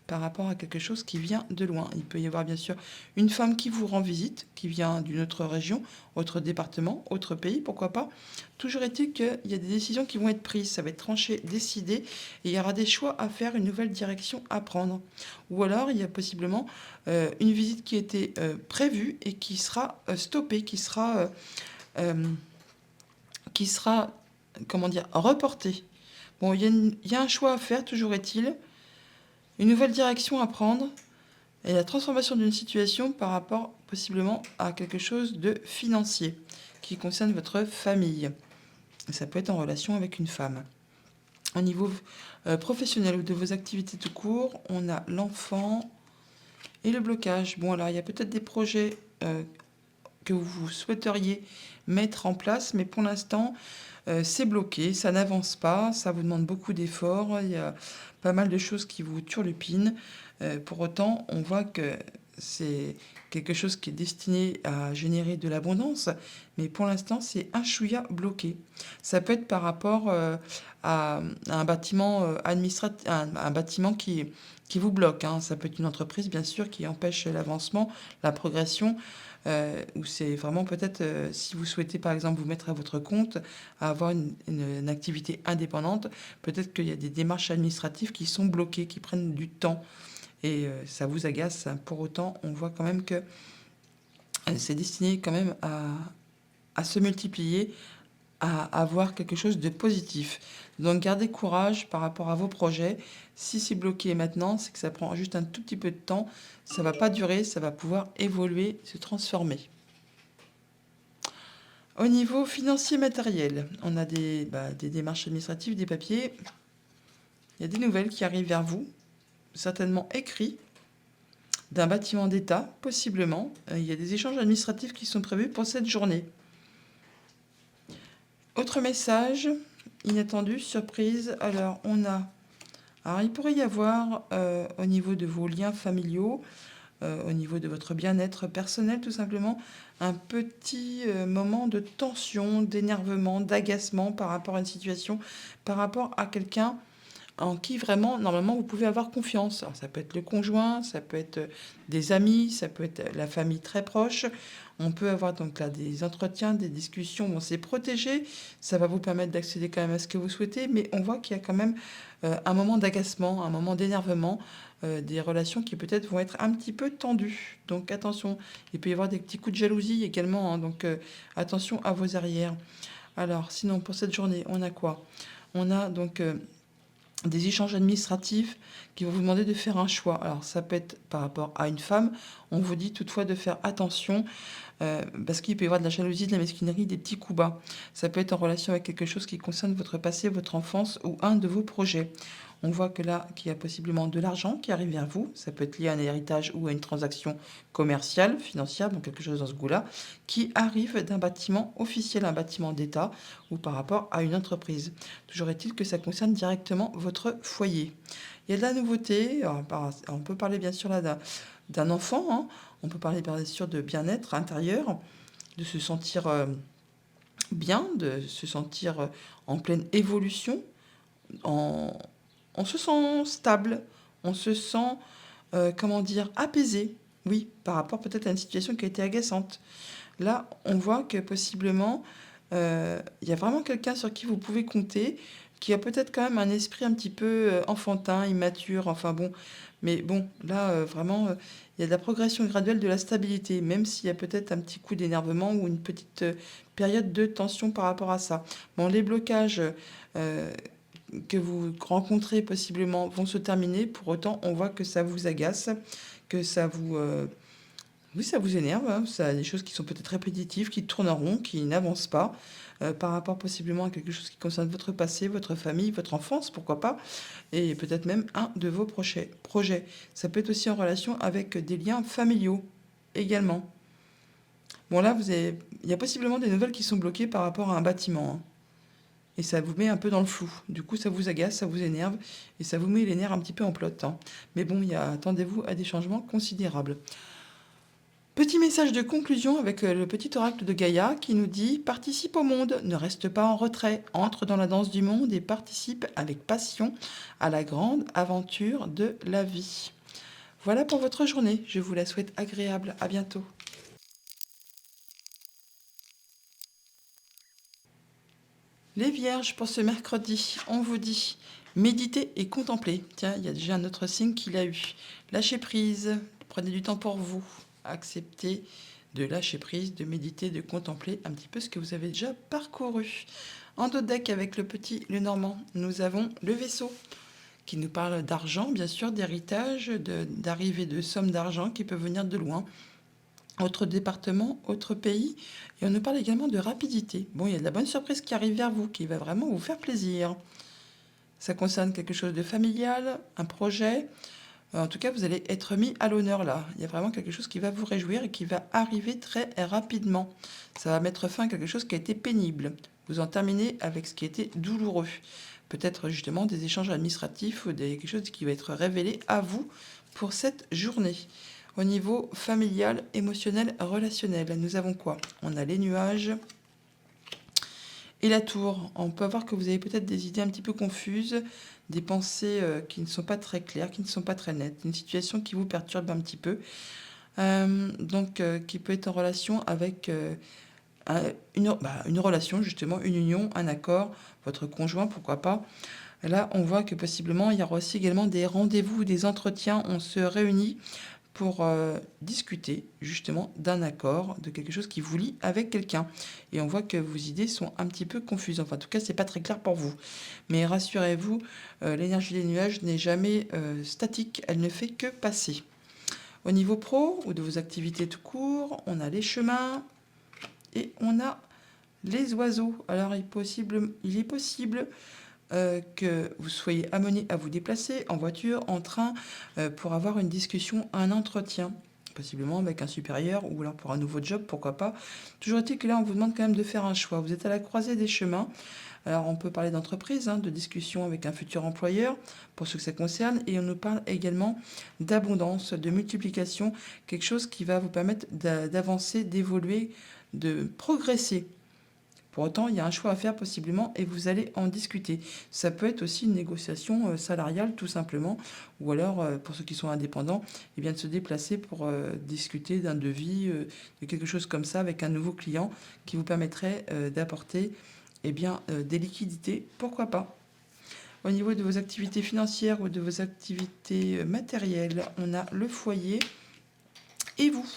par rapport à quelque chose qui vient de loin. Il peut y avoir bien sûr une femme qui vous rend visite, qui vient d'une autre région, autre département, autre pays, pourquoi pas. Toujours est-il qu'il y a des décisions qui vont être prises, ça va être tranché, décidé, et il y aura des choix à faire, une nouvelle direction à prendre. Ou alors, il y a possiblement une visite qui était prévue et qui sera stoppée, qui sera, comment dire, reportée. Bon, il y a un choix à faire, toujours est-il, une nouvelle direction à prendre, et la transformation d'une situation par rapport possiblement à quelque chose de financier qui concerne votre famille. Et ça peut être en relation avec une femme. Au niveau professionnel ou de vos activités tout court, on a l'enfant et le blocage. Bon, alors il y a peut-être des projets que vous souhaiteriez mettre en place, mais pour l'instant, c'est bloqué, ça n'avance pas, ça vous demande beaucoup d'efforts, il y a pas mal de choses qui vous turlupinent. Pour autant, on voit que c'est quelque chose qui est destiné à générer de l'abondance, mais pour l'instant, c'est un chouïa bloqué. Ça peut être par rapport à un bâtiment administratif, un bâtiment qui vous bloque, hein. Ça peut être une entreprise, bien sûr, qui empêche l'avancement, la progression, ou c'est vraiment peut-être, si vous souhaitez, par exemple, vous mettre à votre compte, à avoir une activité indépendante, peut-être qu'il y a des démarches administratives qui sont bloquées, qui prennent du temps. Et ça vous agace. Pour autant, on voit quand même que c'est destiné quand même à se multiplier, à avoir quelque chose de positif. Donc gardez courage par rapport à vos projets. Si c'est bloqué maintenant, c'est que ça prend juste un tout petit peu de temps. Ça va pas durer, ça va pouvoir évoluer, se transformer. Au niveau financier matériel, on a des démarches administratives, des papiers. Il y a des nouvelles qui arrivent vers vous, certainement écrits, d'un bâtiment d'État, possiblement. Il y a des échanges administratifs qui sont prévus pour cette journée. Autre message, inattendu, surprise. Alors, il pourrait y avoir, au niveau de vos liens familiaux, au niveau de votre bien-être personnel, tout simplement, un petit moment de tension, d'énervement, d'agacement par rapport à une situation, par rapport à quelqu'un en qui vraiment, normalement, vous pouvez avoir confiance. Alors, ça peut être le conjoint, ça peut être des amis, ça peut être la famille très proche. On peut avoir donc là des entretiens, des discussions. Bon, c'est protégé, ça va vous permettre d'accéder quand même à ce que vous souhaitez, mais on voit qu'il y a quand même un moment d'agacement, un moment d'énervement, des relations qui peut-être vont être un petit peu tendues. Donc attention, il peut y avoir des petits coups de jalousie également, hein, donc attention à vos arrières. Alors, sinon, pour cette journée, on a quoi? On a donc des échanges administratifs qui vont vous demander de faire un choix. Alors ça peut être par rapport à une femme, on vous dit toutefois de faire attention parce qu'il peut y avoir de la jalousie, de la mesquinerie, des petits coups bas. Ça peut être en relation avec quelque chose qui concerne votre passé, votre enfance ou un de vos projets. On voit que là, qu'il y a possiblement de l'argent qui arrive vers vous. Ça peut être lié à un héritage ou à une transaction commerciale, financière, donc quelque chose dans ce goût-là, qui arrive d'un bâtiment officiel, un bâtiment d'État ou par rapport à une entreprise. Toujours est-il que ça concerne directement votre foyer. Il y a de la nouveauté. Alors, on peut parler bien sûr là d'un enfant, hein. On peut parler bien sûr de bien-être intérieur, de se sentir bien, de se sentir en pleine évolution, en, on se sent stable, on se sent, comment dire, apaisé. Oui, par rapport peut-être à une situation qui a été agaçante. Là, on voit que possiblement, il y a vraiment quelqu'un sur qui vous pouvez compter, qui a peut-être quand même un esprit un petit peu enfantin, immature, enfin bon. Mais bon, là, vraiment, il y a de la progression graduelle de la stabilité, même s'il y a peut-être un petit coup d'énervement ou une petite période de tension par rapport à ça. Bon, les blocages que vous rencontrez possiblement vont se terminer. Pour autant, on voit que ça vous agace, que ça vous... oui, ça vous énerve, hein. Ça a des choses qui sont peut-être répétitives, qui tournent en rond, qui n'avancent pas, par rapport possiblement à quelque chose qui concerne votre passé, votre famille, votre enfance, pourquoi pas, et peut-être même un de vos projets. Ça peut être aussi en relation avec des liens familiaux également. Bon là, il y a possiblement des nouvelles qui sont bloquées par rapport à un bâtiment, hein. Et ça vous met un peu dans le flou. Du coup, ça vous agace, ça vous énerve, et ça vous met les nerfs un petit peu en plot, hein. Mais bon, attendez-vous à des changements considérables. Petit message de conclusion avec le petit oracle de Gaïa qui nous dit: participe au monde, ne reste pas en retrait, entre dans la danse du monde et participe avec passion à la grande aventure de la vie. Voilà pour votre journée, je vous la souhaite agréable, à bientôt. Les vierges, pour ce mercredi, on vous dit méditer et contempler. Tiens, il y a déjà un autre signe qu'il a eu. Lâchez prise, prenez du temps pour vous, acceptez de lâcher prise, de méditer, de contempler un petit peu ce que vous avez déjà parcouru. En dos deck avec le petit Lenormand, nous avons le vaisseau qui nous parle d'argent, bien sûr, d'héritage, d'arrivée de sommes d'argent qui peuvent venir de loin. Autre département, autre pays. Et on nous parle également de rapidité. Bon, il y a de la bonne surprise qui arrive vers vous, qui va vraiment vous faire plaisir. Ça concerne quelque chose de familial, un projet. En tout cas, vous allez être mis à l'honneur là. Il y a vraiment quelque chose qui va vous réjouir et qui va arriver très rapidement. Ça va mettre fin à quelque chose qui a été pénible. Vous en terminez avec ce qui était douloureux. Peut-être justement des échanges administratifs ou quelque chose qui va être révélé à vous pour cette journée. Au niveau familial, émotionnel, relationnel, nous avons quoi? On a les nuages et la tour. On peut voir que vous avez peut-être des idées un petit peu confuses, des pensées qui ne sont pas très claires, qui ne sont pas très nettes, une situation qui vous perturbe un petit peu, qui peut être en relation avec une relation, justement, une union, un accord, votre conjoint, pourquoi pas. Là, on voit que possiblement, il y aura aussi également des rendez-vous, des entretiens. On se réunit pour discuter justement d'un accord, de quelque chose qui vous lie avec quelqu'un. Et on voit que vos idées sont un petit peu confuses. Enfin, en tout cas, c'est pas très clair pour vous. Mais rassurez-vous, l'énergie des nuages n'est jamais statique. Elle ne fait que passer. Au niveau pro ou de vos activités tout court, on a les chemins et on a les oiseaux. Alors, il est possible que vous soyez amené à vous déplacer en voiture, en train, pour avoir une discussion, un entretien, possiblement avec un supérieur ou alors pour un nouveau job, pourquoi pas. Toujours est-il que là, on vous demande quand même de faire un choix. Vous êtes à la croisée des chemins. Alors, on peut parler d'entreprise, de discussion avec un futur employeur, pour ce que ça concerne, et on nous parle également d'abondance, de multiplication, quelque chose qui va vous permettre d'avancer, d'évoluer, de progresser. Pour autant, il y a un choix à faire possiblement et vous allez en discuter. Ça peut être aussi une négociation salariale tout simplement, ou alors pour ceux qui sont indépendants, eh bien, de se déplacer pour discuter d'un devis, de quelque chose comme ça avec un nouveau client qui vous permettrait d'apporter des liquidités, pourquoi pas. Au niveau de vos activités financières ou de vos activités matérielles, on a le foyer et vous.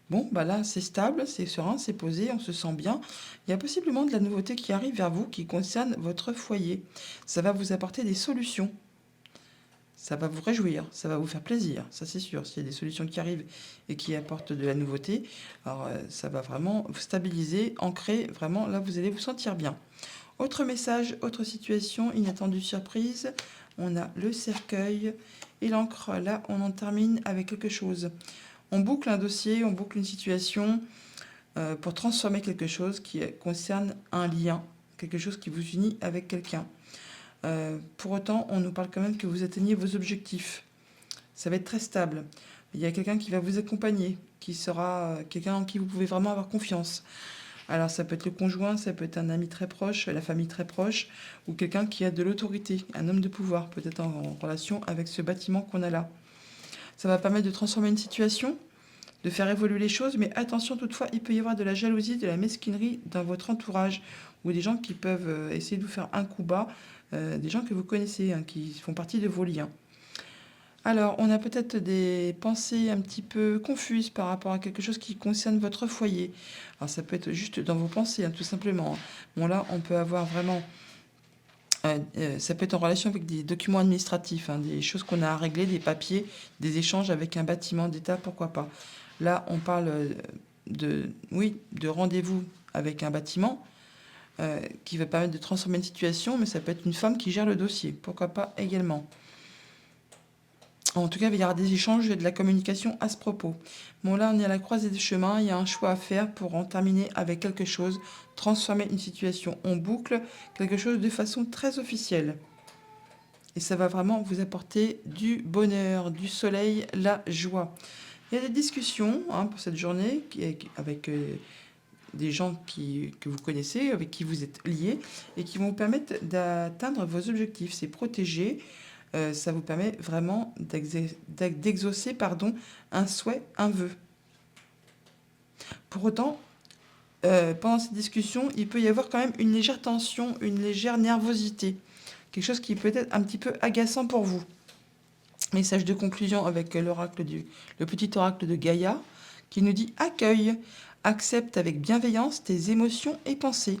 Bon, bah là, c'est stable, c'est serein, c'est posé, on se sent bien. Il y a possiblement de la nouveauté qui arrive vers vous qui concerne votre foyer. Ça va vous apporter des solutions. Ça va vous réjouir, ça va vous faire plaisir, ça c'est sûr. S'il y a des solutions qui arrivent et qui apportent de la nouveauté, alors ça va vraiment vous stabiliser, ancrer, vraiment, là vous allez vous sentir bien. Autre message, autre situation, inattendue surprise, on a le cercueil et l'encre. Là, on en termine avec quelque chose. On boucle un dossier, on boucle une situation pour transformer quelque chose qui concerne un lien, quelque chose qui vous unit avec quelqu'un. Pour autant, on nous parle quand même que vous atteignez vos objectifs. Ça va être très stable. Il y a quelqu'un qui va vous accompagner, qui sera quelqu'un en qui vous pouvez vraiment avoir confiance. Alors ça peut être le conjoint, ça peut être un ami très proche, la famille très proche, ou quelqu'un qui a de l'autorité, un homme de pouvoir, peut-être en relation avec ce bâtiment qu'on a là. Ça va permettre de transformer une situation, de faire évoluer les choses, mais attention toutefois, il peut y avoir de la jalousie, de la mesquinerie dans votre entourage, ou des gens qui peuvent essayer de vous faire un coup bas, des gens que vous connaissez, qui font partie de vos liens. Alors, on a peut-être des pensées un petit peu confuses par rapport à quelque chose qui concerne votre foyer. Alors, ça peut être juste dans vos pensées, tout simplement. Bon, là, on peut avoir vraiment... ça peut être en relation avec des documents administratifs, des choses qu'on a à régler, des papiers, des échanges avec un bâtiment d'État, pourquoi pas. Là, on parle de rendez-vous avec un bâtiment qui va permettre de transformer une situation, mais ça peut être une femme qui gère le dossier, pourquoi pas également. En tout cas, il y aura des échanges et de la communication à ce propos. Bon, là, on est à la croisée des chemins. Il y a un choix à faire pour en terminer avec quelque chose, transformer une situation. On boucle quelque chose de façon très officielle. Et ça va vraiment vous apporter du bonheur, du soleil, la joie. Il y a des discussions pour cette journée avec des gens que vous connaissez, avec qui vous êtes liés, et qui vont vous permettre d'atteindre vos objectifs. C'est protégé. Ça vous permet vraiment d'exaucer un souhait, un vœu. Pour autant, pendant cette discussion, il peut y avoir quand même une légère tension, une légère nervosité. Quelque chose qui peut être un petit peu agaçant pour vous. Message de conclusion avec le petit oracle de Gaïa qui nous dit « Accueille, accepte avec bienveillance tes émotions et pensées.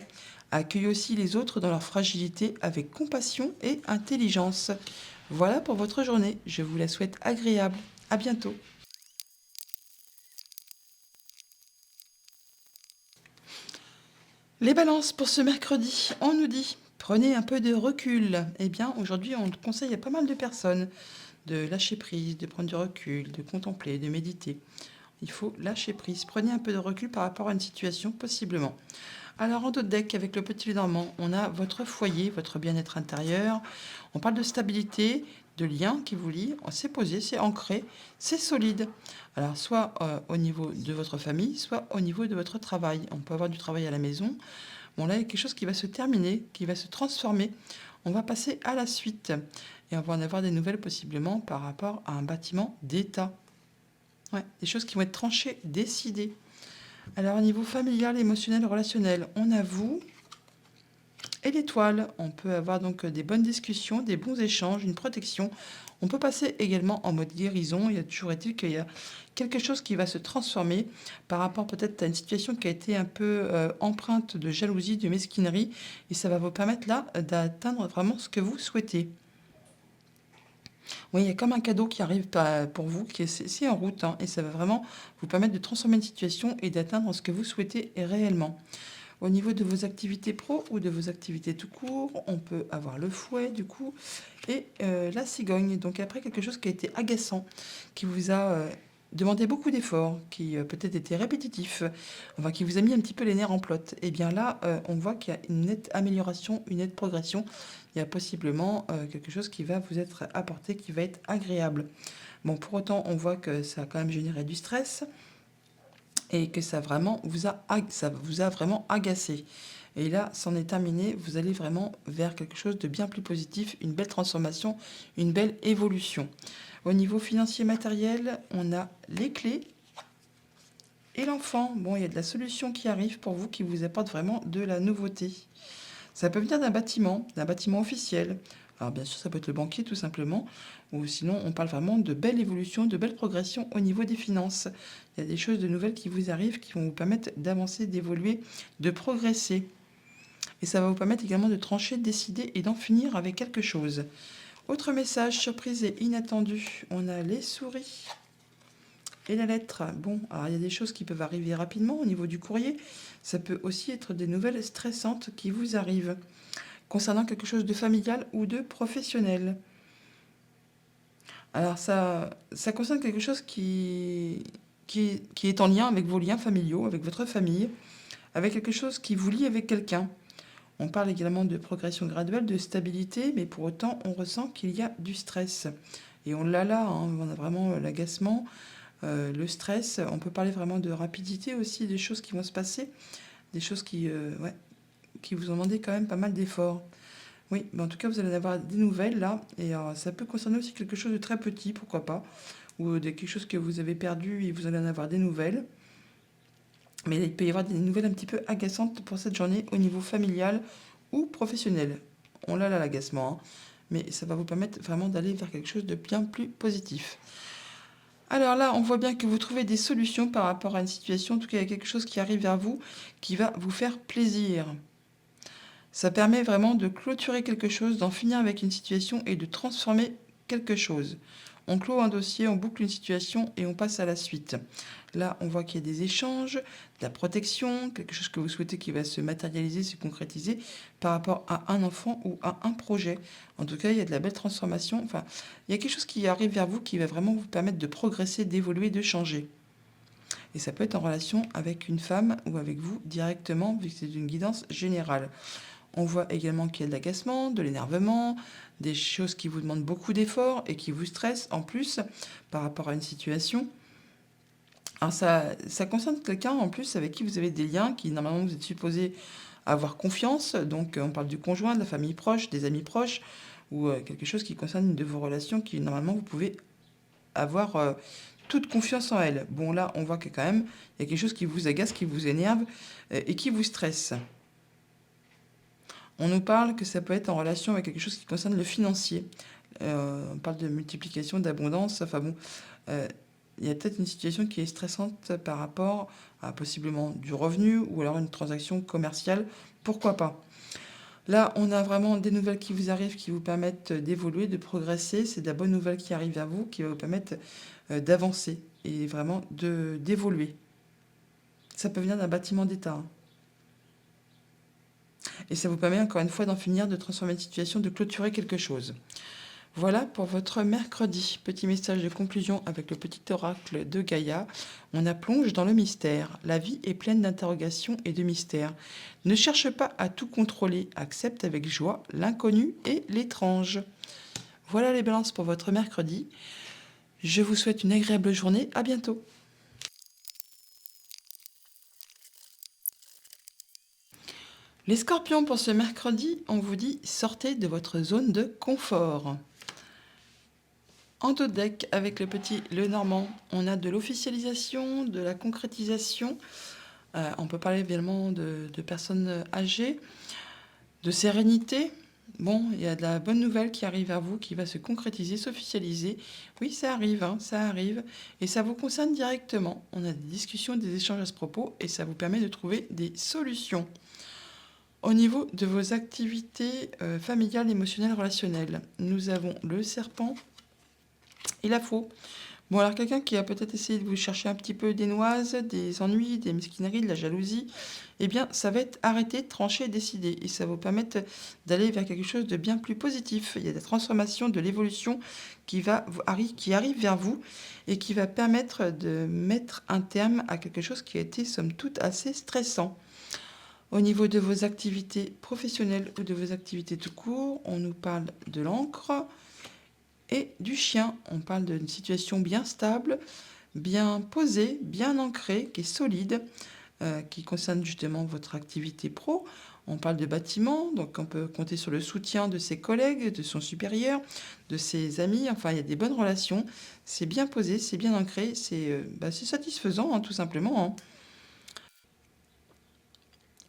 Accueille aussi les autres dans leur fragilité avec compassion et intelligence. » Voilà pour votre journée. Je vous la souhaite agréable. À bientôt. Les balances pour ce mercredi, on nous dit prenez un peu de recul. Eh bien, aujourd'hui, on conseille à pas mal de personnes de lâcher prise, de prendre du recul, de contempler, de méditer. Il faut lâcher prise. Prenez un peu de recul par rapport à une situation, possiblement. Alors, en d'autres deck, avec le petit Lénormand, on a votre foyer, votre bien-être intérieur. On parle de stabilité, de lien qui vous lie, c'est posé, c'est ancré, c'est solide. Alors, soit au niveau de votre famille, soit au niveau de votre travail. On peut avoir du travail à la maison. Bon, là, il y a quelque chose qui va se terminer, qui va se transformer. On va passer à la suite. Et on va en avoir des nouvelles possiblement par rapport à un bâtiment d'État. Ouais, des choses qui vont être tranchées, décidées. Alors, au niveau familial, émotionnel, relationnel, on a vous et l'étoile. On peut avoir donc des bonnes discussions, des bons échanges, une protection. On peut passer également en mode guérison. Il y a toujours été qu'il y a quelque chose qui va se transformer par rapport peut-être à une situation qui a été un peu empreinte de jalousie, de mesquinerie. Et ça va vous permettre là d'atteindre vraiment ce que vous souhaitez. Oui, il y a comme un cadeau qui arrive pour vous, c'est en route, hein, et ça va vraiment vous permettre de transformer une situation et d'atteindre ce que vous souhaitez réellement. Au niveau de vos activités pro ou de vos activités tout court, on peut avoir le fouet du coup et la cigogne. Donc après quelque chose qui a été agaçant, qui vous a demandé beaucoup d'efforts, qui peut-être était répétitif, enfin qui vous a mis un petit peu les nerfs en plot. Et bien là, on voit qu'il y a une nette amélioration, une nette progression. Il y a possiblement quelque chose qui va vous être apporté, qui va être agréable. Bon, pour autant, on voit que ça a quand même généré du stress et que ça vous a vraiment agacé. Et là, c'en est terminé, vous allez vraiment vers quelque chose de bien plus positif, une belle transformation, une belle évolution. Au niveau financier matériel, on a les clés et l'enfant. Bon, il y a de la solution qui arrive pour vous, qui vous apporte vraiment de la nouveauté. Ça peut venir d'un bâtiment officiel. Alors bien sûr, ça peut être le banquier tout simplement, ou sinon on parle vraiment de belle évolution, de belle progression au niveau des finances. Il y a des choses de nouvelles qui vous arrivent, qui vont vous permettre d'avancer, d'évoluer, de progresser. Et ça va vous permettre également de trancher, de décider et d'en finir avec quelque chose. Autre message surprise et inattendu, on a les souris et la lettre. Bon, alors il y a des choses qui peuvent arriver rapidement au niveau du courrier. Ça peut aussi être des nouvelles stressantes qui vous arrivent concernant quelque chose de familial ou de professionnel. Alors ça concerne quelque chose qui est en lien avec vos liens familiaux, avec votre famille, avec quelque chose qui vous lie avec quelqu'un. On parle également de progression graduelle, de stabilité, mais pour autant, on ressent qu'il y a du stress. Et on l'a là, hein, on a vraiment l'agacement, le stress. On peut parler vraiment de rapidité aussi, des choses qui vont se passer, des choses qui vous ont demandé quand même pas mal d'efforts. Oui, mais en tout cas, vous allez en avoir des nouvelles là, et ça peut concerner aussi quelque chose de très petit, pourquoi pas, ou de quelque chose que vous avez perdu et vous allez en avoir des nouvelles. Mais il peut y avoir des nouvelles un petit peu agaçantes pour cette journée au niveau familial ou professionnel. On l'a là l'agacement, hein, mais ça va vous permettre vraiment d'aller vers quelque chose de bien plus positif. Alors là, on voit bien que vous trouvez des solutions par rapport à une situation, en tout cas il y a quelque chose qui arrive vers vous qui va vous faire plaisir. Ça permet vraiment de clôturer quelque chose, d'en finir avec une situation et de transformer quelque chose. On clôt un dossier, on boucle une situation et on passe à la suite. Là, on voit qu'il y a des échanges, de la protection, quelque chose que vous souhaitez qui va se matérialiser, se concrétiser par rapport à un enfant ou à un projet. En tout cas, il y a de la belle transformation. Enfin, il y a quelque chose qui arrive vers vous qui va vraiment vous permettre de progresser, d'évoluer, de changer. Et ça peut être en relation avec une femme ou avec vous directement, vu que c'est une guidance générale. On voit également qu'il y a de l'agacement, de l'énervement, des choses qui vous demandent beaucoup d'efforts et qui vous stressent en plus par rapport à une situation. Alors ça concerne quelqu'un en plus avec qui vous avez des liens, qui normalement vous êtes supposé avoir confiance. Donc on parle du conjoint, de la famille proche, des amis proches, ou quelque chose qui concerne une de vos relations qui normalement vous pouvez avoir toute confiance en elle. Bon là on voit que quand même il y a quelque chose qui vous agace, qui vous énerve et qui vous stresse. On nous parle que ça peut être en relation avec quelque chose qui concerne le financier. On parle de multiplication, d'abondance. Enfin bon, il y a peut-être une situation qui est stressante par rapport à possiblement du revenu ou alors une transaction commerciale. Pourquoi pas? Là, on a vraiment des nouvelles qui vous arrivent, qui vous permettent d'évoluer, de progresser. C'est de la bonne nouvelle qui arrive vers vous, qui va vous permettre d'avancer et vraiment d'évoluer. Ça peut venir d'un bâtiment d'État, hein. Et ça vous permet encore une fois d'en finir, de transformer une situation, de clôturer quelque chose. Voilà pour votre mercredi. Petit message de conclusion avec le petit oracle de Gaïa. On a plonge dans le mystère. La vie est pleine d'interrogations et de mystères. Ne cherche pas à tout contrôler. Accepte avec joie l'inconnu et l'étrange. Voilà les balances pour votre mercredi. Je vous souhaite une agréable journée. À bientôt. Les scorpions, pour ce mercredi, on vous dit sortez de votre zone de confort. En dos de deck, avec le petit Le Normand, on a de l'officialisation, de la concrétisation. On peut parler évidemment de personnes âgées, de sérénité. Bon, il y a de la bonne nouvelle qui arrive à vous, qui va se concrétiser, s'officialiser. Oui, ça arrive, hein, ça arrive. Et ça vous concerne directement. On a des discussions, des échanges à ce propos, et ça vous permet de trouver des solutions. Au niveau de vos activités familiales, émotionnelles, relationnelles, nous avons le serpent et la faux. Bon, alors quelqu'un qui a peut-être essayé de vous chercher un petit peu des noises, des ennuis, des mesquineries, de la jalousie, eh bien, ça va être arrêté, tranché, décidé. Et ça va vous permettre d'aller vers quelque chose de bien plus positif. Il y a des transformations, de l'évolution qui arrive vers vous et qui va permettre de mettre un terme à quelque chose qui a été, somme toute, assez stressant. Au niveau de vos activités professionnelles ou de vos activités tout court, on nous parle de l'encre et du chien. On parle d'une situation bien stable, bien posée, bien ancrée, qui est solide, qui concerne justement votre activité pro. On parle de bâtiment, donc on peut compter sur le soutien de ses collègues, de son supérieur, de ses amis. Enfin, il y a des bonnes relations. C'est bien posé, c'est bien ancré, c'est satisfaisant, hein, tout simplement, hein.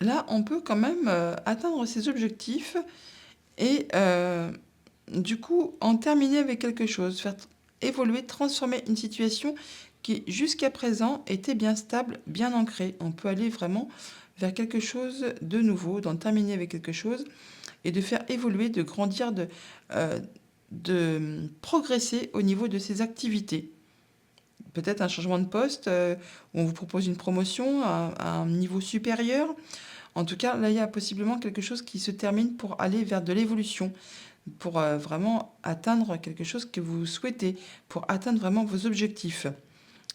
Là, on peut quand même atteindre ses objectifs et du coup en terminer avec quelque chose, faire évoluer, transformer une situation qui jusqu'à présent était bien stable, bien ancrée. On peut aller vraiment vers quelque chose de nouveau, d'en terminer avec quelque chose et de faire évoluer, de grandir, de progresser au niveau de ses activités. Peut-être un changement de poste, où on vous propose une promotion à un niveau supérieur. En tout cas, là, il y a possiblement quelque chose qui se termine pour aller vers de l'évolution, pour vraiment atteindre quelque chose que vous souhaitez, pour atteindre vraiment vos objectifs.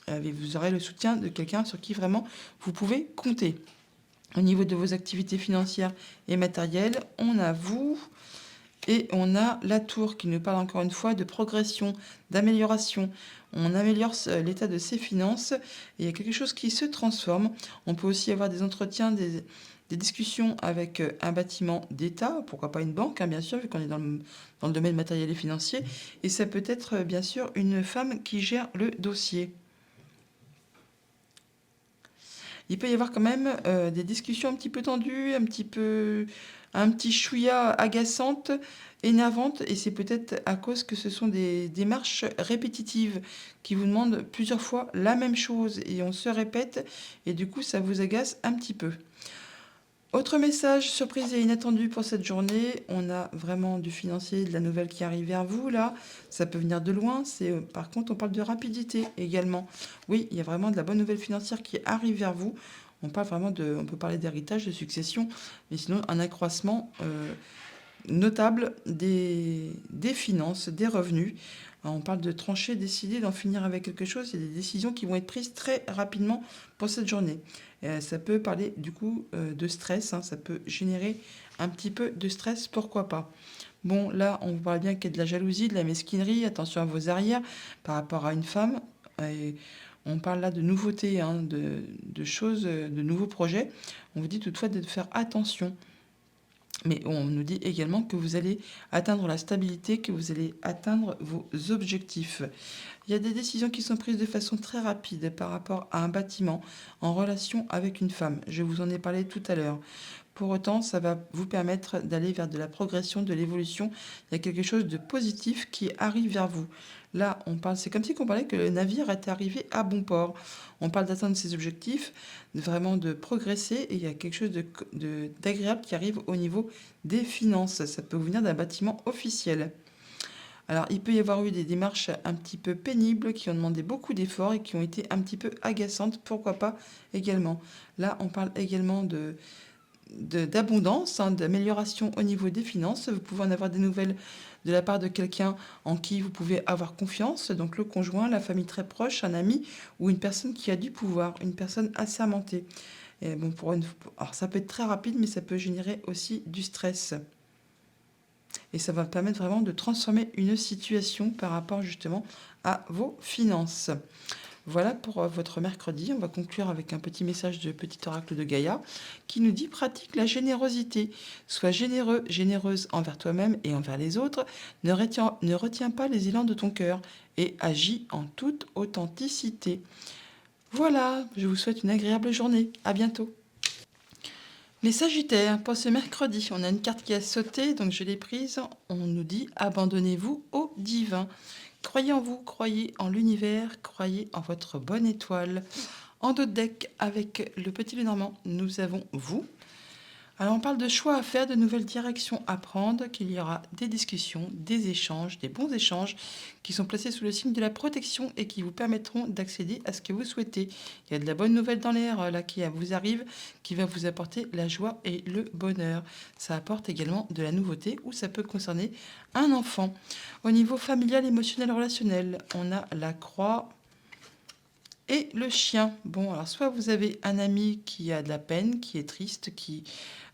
Et vous aurez le soutien de quelqu'un sur qui vraiment vous pouvez compter. Au niveau de vos activités financières et matérielles, on a vous et on a la tour qui nous parle encore une fois de progression, d'amélioration. On améliore l'état de ses finances et il y a quelque chose qui se transforme. On peut aussi avoir des entretiens, des discussions avec un bâtiment d'État, pourquoi pas une banque, hein, bien sûr, vu qu'on est dans le domaine matériel et financier. Et ça peut être, bien sûr, une femme qui gère le dossier. Il peut y avoir quand même des discussions un petit peu tendues, un petit chouïa agaçante, énervante, et c'est peut-être à cause que ce sont des démarches répétitives qui vous demandent plusieurs fois la même chose et on se répète et du coup ça vous agace un petit peu. Autre message surprise et inattendu pour cette journée, on a vraiment du financier, de la nouvelle qui arrive vers vous là, ça peut venir de loin, par contre on parle de rapidité également. Oui, il y a vraiment de la bonne nouvelle financière qui arrive vers vous. On peut parler d'héritage, de succession, mais sinon un accroissement notable des finances, des revenus. On parle de trancher, décider, d'en finir avec quelque chose. Il y a des décisions qui vont être prises très rapidement pour cette journée. Ça peut parler du coup de stress, hein, ça peut générer un petit peu de stress, pourquoi pas. Bon, là, on vous parle bien qu'il y a de la jalousie, de la mesquinerie, attention à vos arrières par rapport à une femme. Et on parle là de nouveautés, hein, de choses, de nouveaux projets. On vous dit toutefois de faire attention. Mais on nous dit également que vous allez atteindre la stabilité, que vous allez atteindre vos objectifs. Il y a des décisions qui sont prises de façon très rapide par rapport à un bâtiment en relation avec une femme. Je vous en ai parlé tout à l'heure. Pour autant, ça va vous permettre d'aller vers de la progression, de l'évolution. Il y a quelque chose de positif qui arrive vers vous. Là, c'est comme si on parlait que le navire était arrivé à bon port. On parle d'atteindre ses objectifs, vraiment de progresser, et il y a quelque chose d'agréable qui arrive au niveau des finances. Ça peut venir d'un bâtiment officiel. Alors, il peut y avoir eu des démarches un petit peu pénibles qui ont demandé beaucoup d'efforts et qui ont été un petit peu agaçantes, pourquoi pas également. Là, on parle également d'abondance, hein, d'amélioration au niveau des finances. Vous pouvez en avoir des nouvelles de la part de quelqu'un en qui vous pouvez avoir confiance, donc le conjoint, la famille très proche, un ami ou une personne qui a du pouvoir, une personne assermentée. Et bon, alors ça peut être très rapide, mais ça peut générer aussi du stress. Et ça va permettre vraiment de transformer une situation par rapport justement à vos finances. Voilà pour votre mercredi. On va conclure avec un petit message de petit oracle de Gaïa qui nous dit pratique la générosité. Sois généreux, généreuse envers toi-même et envers les autres. Ne retiens pas les élans de ton cœur et agis en toute authenticité. Voilà, je vous souhaite une agréable journée. À bientôt. Les Sagittaires, pour ce mercredi, on a une carte qui a sauté, donc je l'ai prise. On nous dit abandonnez-vous au divin. Croyez en vous, croyez en l'univers, croyez en votre bonne étoile. En dos de deck, avec le petit Lenormand, nous avons vous. Alors on parle de choix à faire, de nouvelles directions à prendre, qu'il y aura des discussions, des échanges, des bons échanges qui sont placés sous le signe de la protection et qui vous permettront d'accéder à ce que vous souhaitez. Il y a de la bonne nouvelle dans l'air là qui vous arrive, qui va vous apporter la joie et le bonheur. Ça apporte également de la nouveauté ou ça peut concerner un enfant. Au niveau familial, émotionnel, relationnel, on a la croix et le chien. Bon, alors soit vous avez un ami qui a de la peine, qui est triste, qui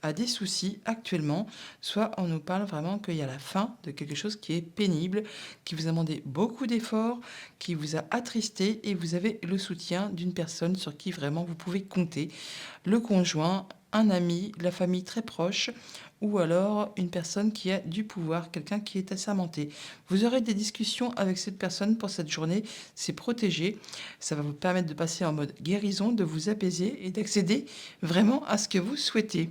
a des soucis actuellement, soit on nous parle vraiment qu'il y a la fin de quelque chose qui est pénible, qui vous a demandé beaucoup d'efforts, qui vous a attristé et vous avez le soutien d'une personne sur qui vraiment vous pouvez compter. Le conjoint, un ami, la famille très proche ou alors une personne qui a du pouvoir, quelqu'un qui est assermenté. Vous aurez des discussions avec cette personne pour cette journée, c'est protégé. Ça va vous permettre de passer en mode guérison, de vous apaiser et d'accéder vraiment à ce que vous souhaitez.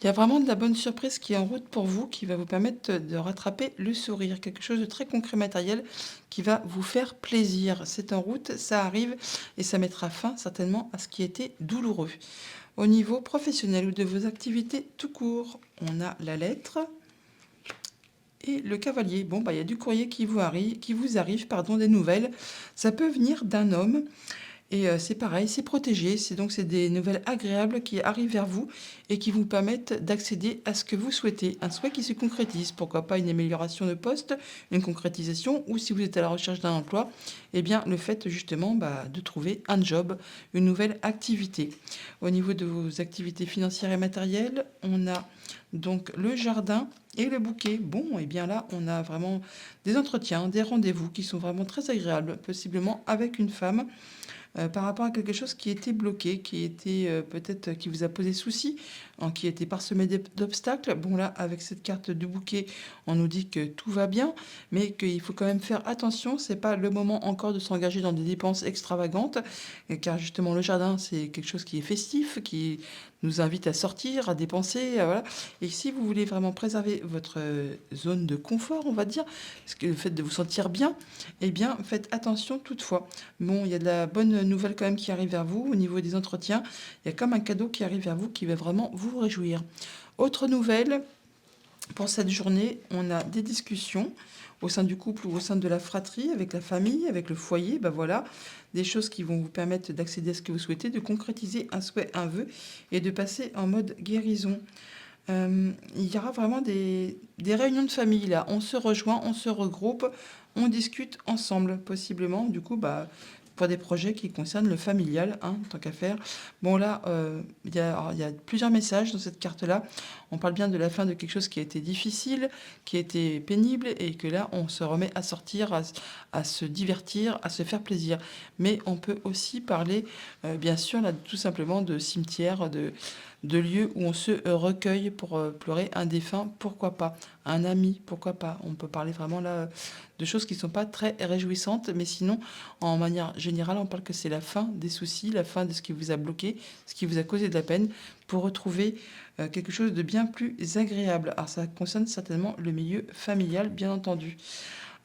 Il y a vraiment de la bonne surprise qui est en route pour vous, qui va vous permettre de rattraper le sourire, quelque chose de très concret matériel qui va vous faire plaisir. C'est en route, ça arrive et ça mettra fin certainement à ce qui était douloureux. Au niveau professionnel ou de vos activités tout court, on a la lettre et le cavalier. Bon, bah, il y a du courrier qui vous arrive, des nouvelles. Ça peut venir d'un homme. Et c'est pareil, c'est protégé. C'est des nouvelles agréables qui arrivent vers vous et qui vous permettent d'accéder à ce que vous souhaitez. Un souhait qui se concrétise. Pourquoi pas une amélioration de poste, une concrétisation, ou si vous êtes à la recherche d'un emploi, eh bien le fait justement de trouver un job, une nouvelle activité. Au niveau de vos activités financières et matérielles, on a donc le jardin et le bouquet. Bon, et bien là, on a vraiment des entretiens, des rendez-vous qui sont vraiment très agréables, possiblement avec une femme par rapport à quelque chose qui était bloqué, qui était peut-être qui vous a posé souci, qui était parsemé d'obstacles. Bon là, avec cette carte du bouquet, on nous dit que tout va bien, mais qu'il faut quand même faire attention. C'est pas le moment encore de s'engager dans des dépenses extravagantes, car justement le jardin c'est quelque chose qui est festif, qui nous invite à sortir, à dépenser, voilà. Et si vous voulez vraiment préserver votre zone de confort, on va dire, parce que le fait de vous sentir bien, eh bien faites attention toutefois. Bon, il y a de la bonne nouvelle quand même qui arrive vers vous au niveau des entretiens. Il y a comme un cadeau qui arrive vers vous qui va vraiment vous réjouir. Autre nouvelle, pour cette journée, on a des discussions au sein du couple ou au sein de la fratrie, avec la famille, avec le foyer. Ben voilà, des choses qui vont vous permettre d'accéder à ce que vous souhaitez, de concrétiser un souhait, un vœu et de passer en mode guérison. Il y aura vraiment des réunions de famille là. On se rejoint, on se regroupe, on discute ensemble, possiblement. Du coup, pour des projets qui concernent le familial, tant qu'à faire. Bon, là, il y a plusieurs messages dans cette carte-là. On parle bien de la fin de quelque chose qui a été difficile, qui a été pénible, et que là, on se remet à sortir, à se divertir, à se faire plaisir. Mais on peut aussi parler, bien sûr, là, tout simplement de cimetière, de lieux où on se recueille pour pleurer un défunt, pourquoi pas. Un ami, pourquoi pas. On peut parler vraiment là de choses qui ne sont pas très réjouissantes, mais sinon, en manière générale, on parle que c'est la fin des soucis, la fin de ce qui vous a bloqué, ce qui vous a causé de la peine, pour retrouver quelque chose de bien plus agréable. Alors ça concerne certainement le milieu familial, bien entendu.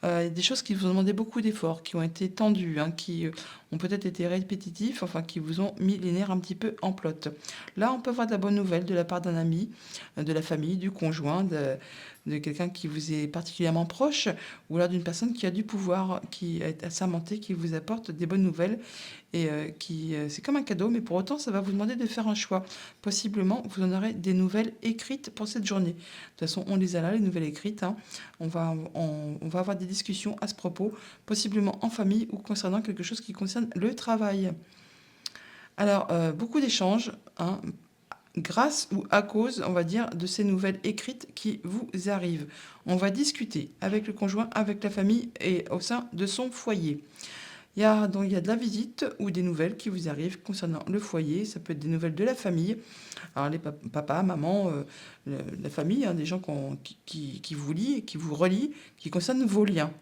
Des choses qui vous ont demandé beaucoup d'efforts, qui ont été tendues, qui ont peut-être été répétitifs, enfin qui vous ont mis les nerfs un petit peu en plot. Là, on peut voir de la bonne nouvelle de la part d'un ami, de la famille, du conjoint, de quelqu'un qui vous est particulièrement proche, ou alors d'une personne qui a du pouvoir, qui est assermentée, qui vous apporte des bonnes nouvelles, et c'est comme un cadeau, mais pour autant, ça va vous demander de faire un choix. Possiblement, vous en aurez des nouvelles écrites pour cette journée. De toute façon, on les a là, les nouvelles écrites. On va avoir des discussions à ce propos, possiblement en famille ou concernant quelque chose qui concerne le travail. Alors, beaucoup d'échanges, grâce ou à cause, on va dire, de ces nouvelles écrites qui vous arrivent. On va discuter avec le conjoint, avec la famille et au sein de son foyer. Il y a de la visite ou des nouvelles qui vous arrivent concernant le foyer. Ça peut être des nouvelles de la famille. Alors les papas, maman, la famille, hein, des gens qui vous lient, qui vous relient, qui concernent vos liens.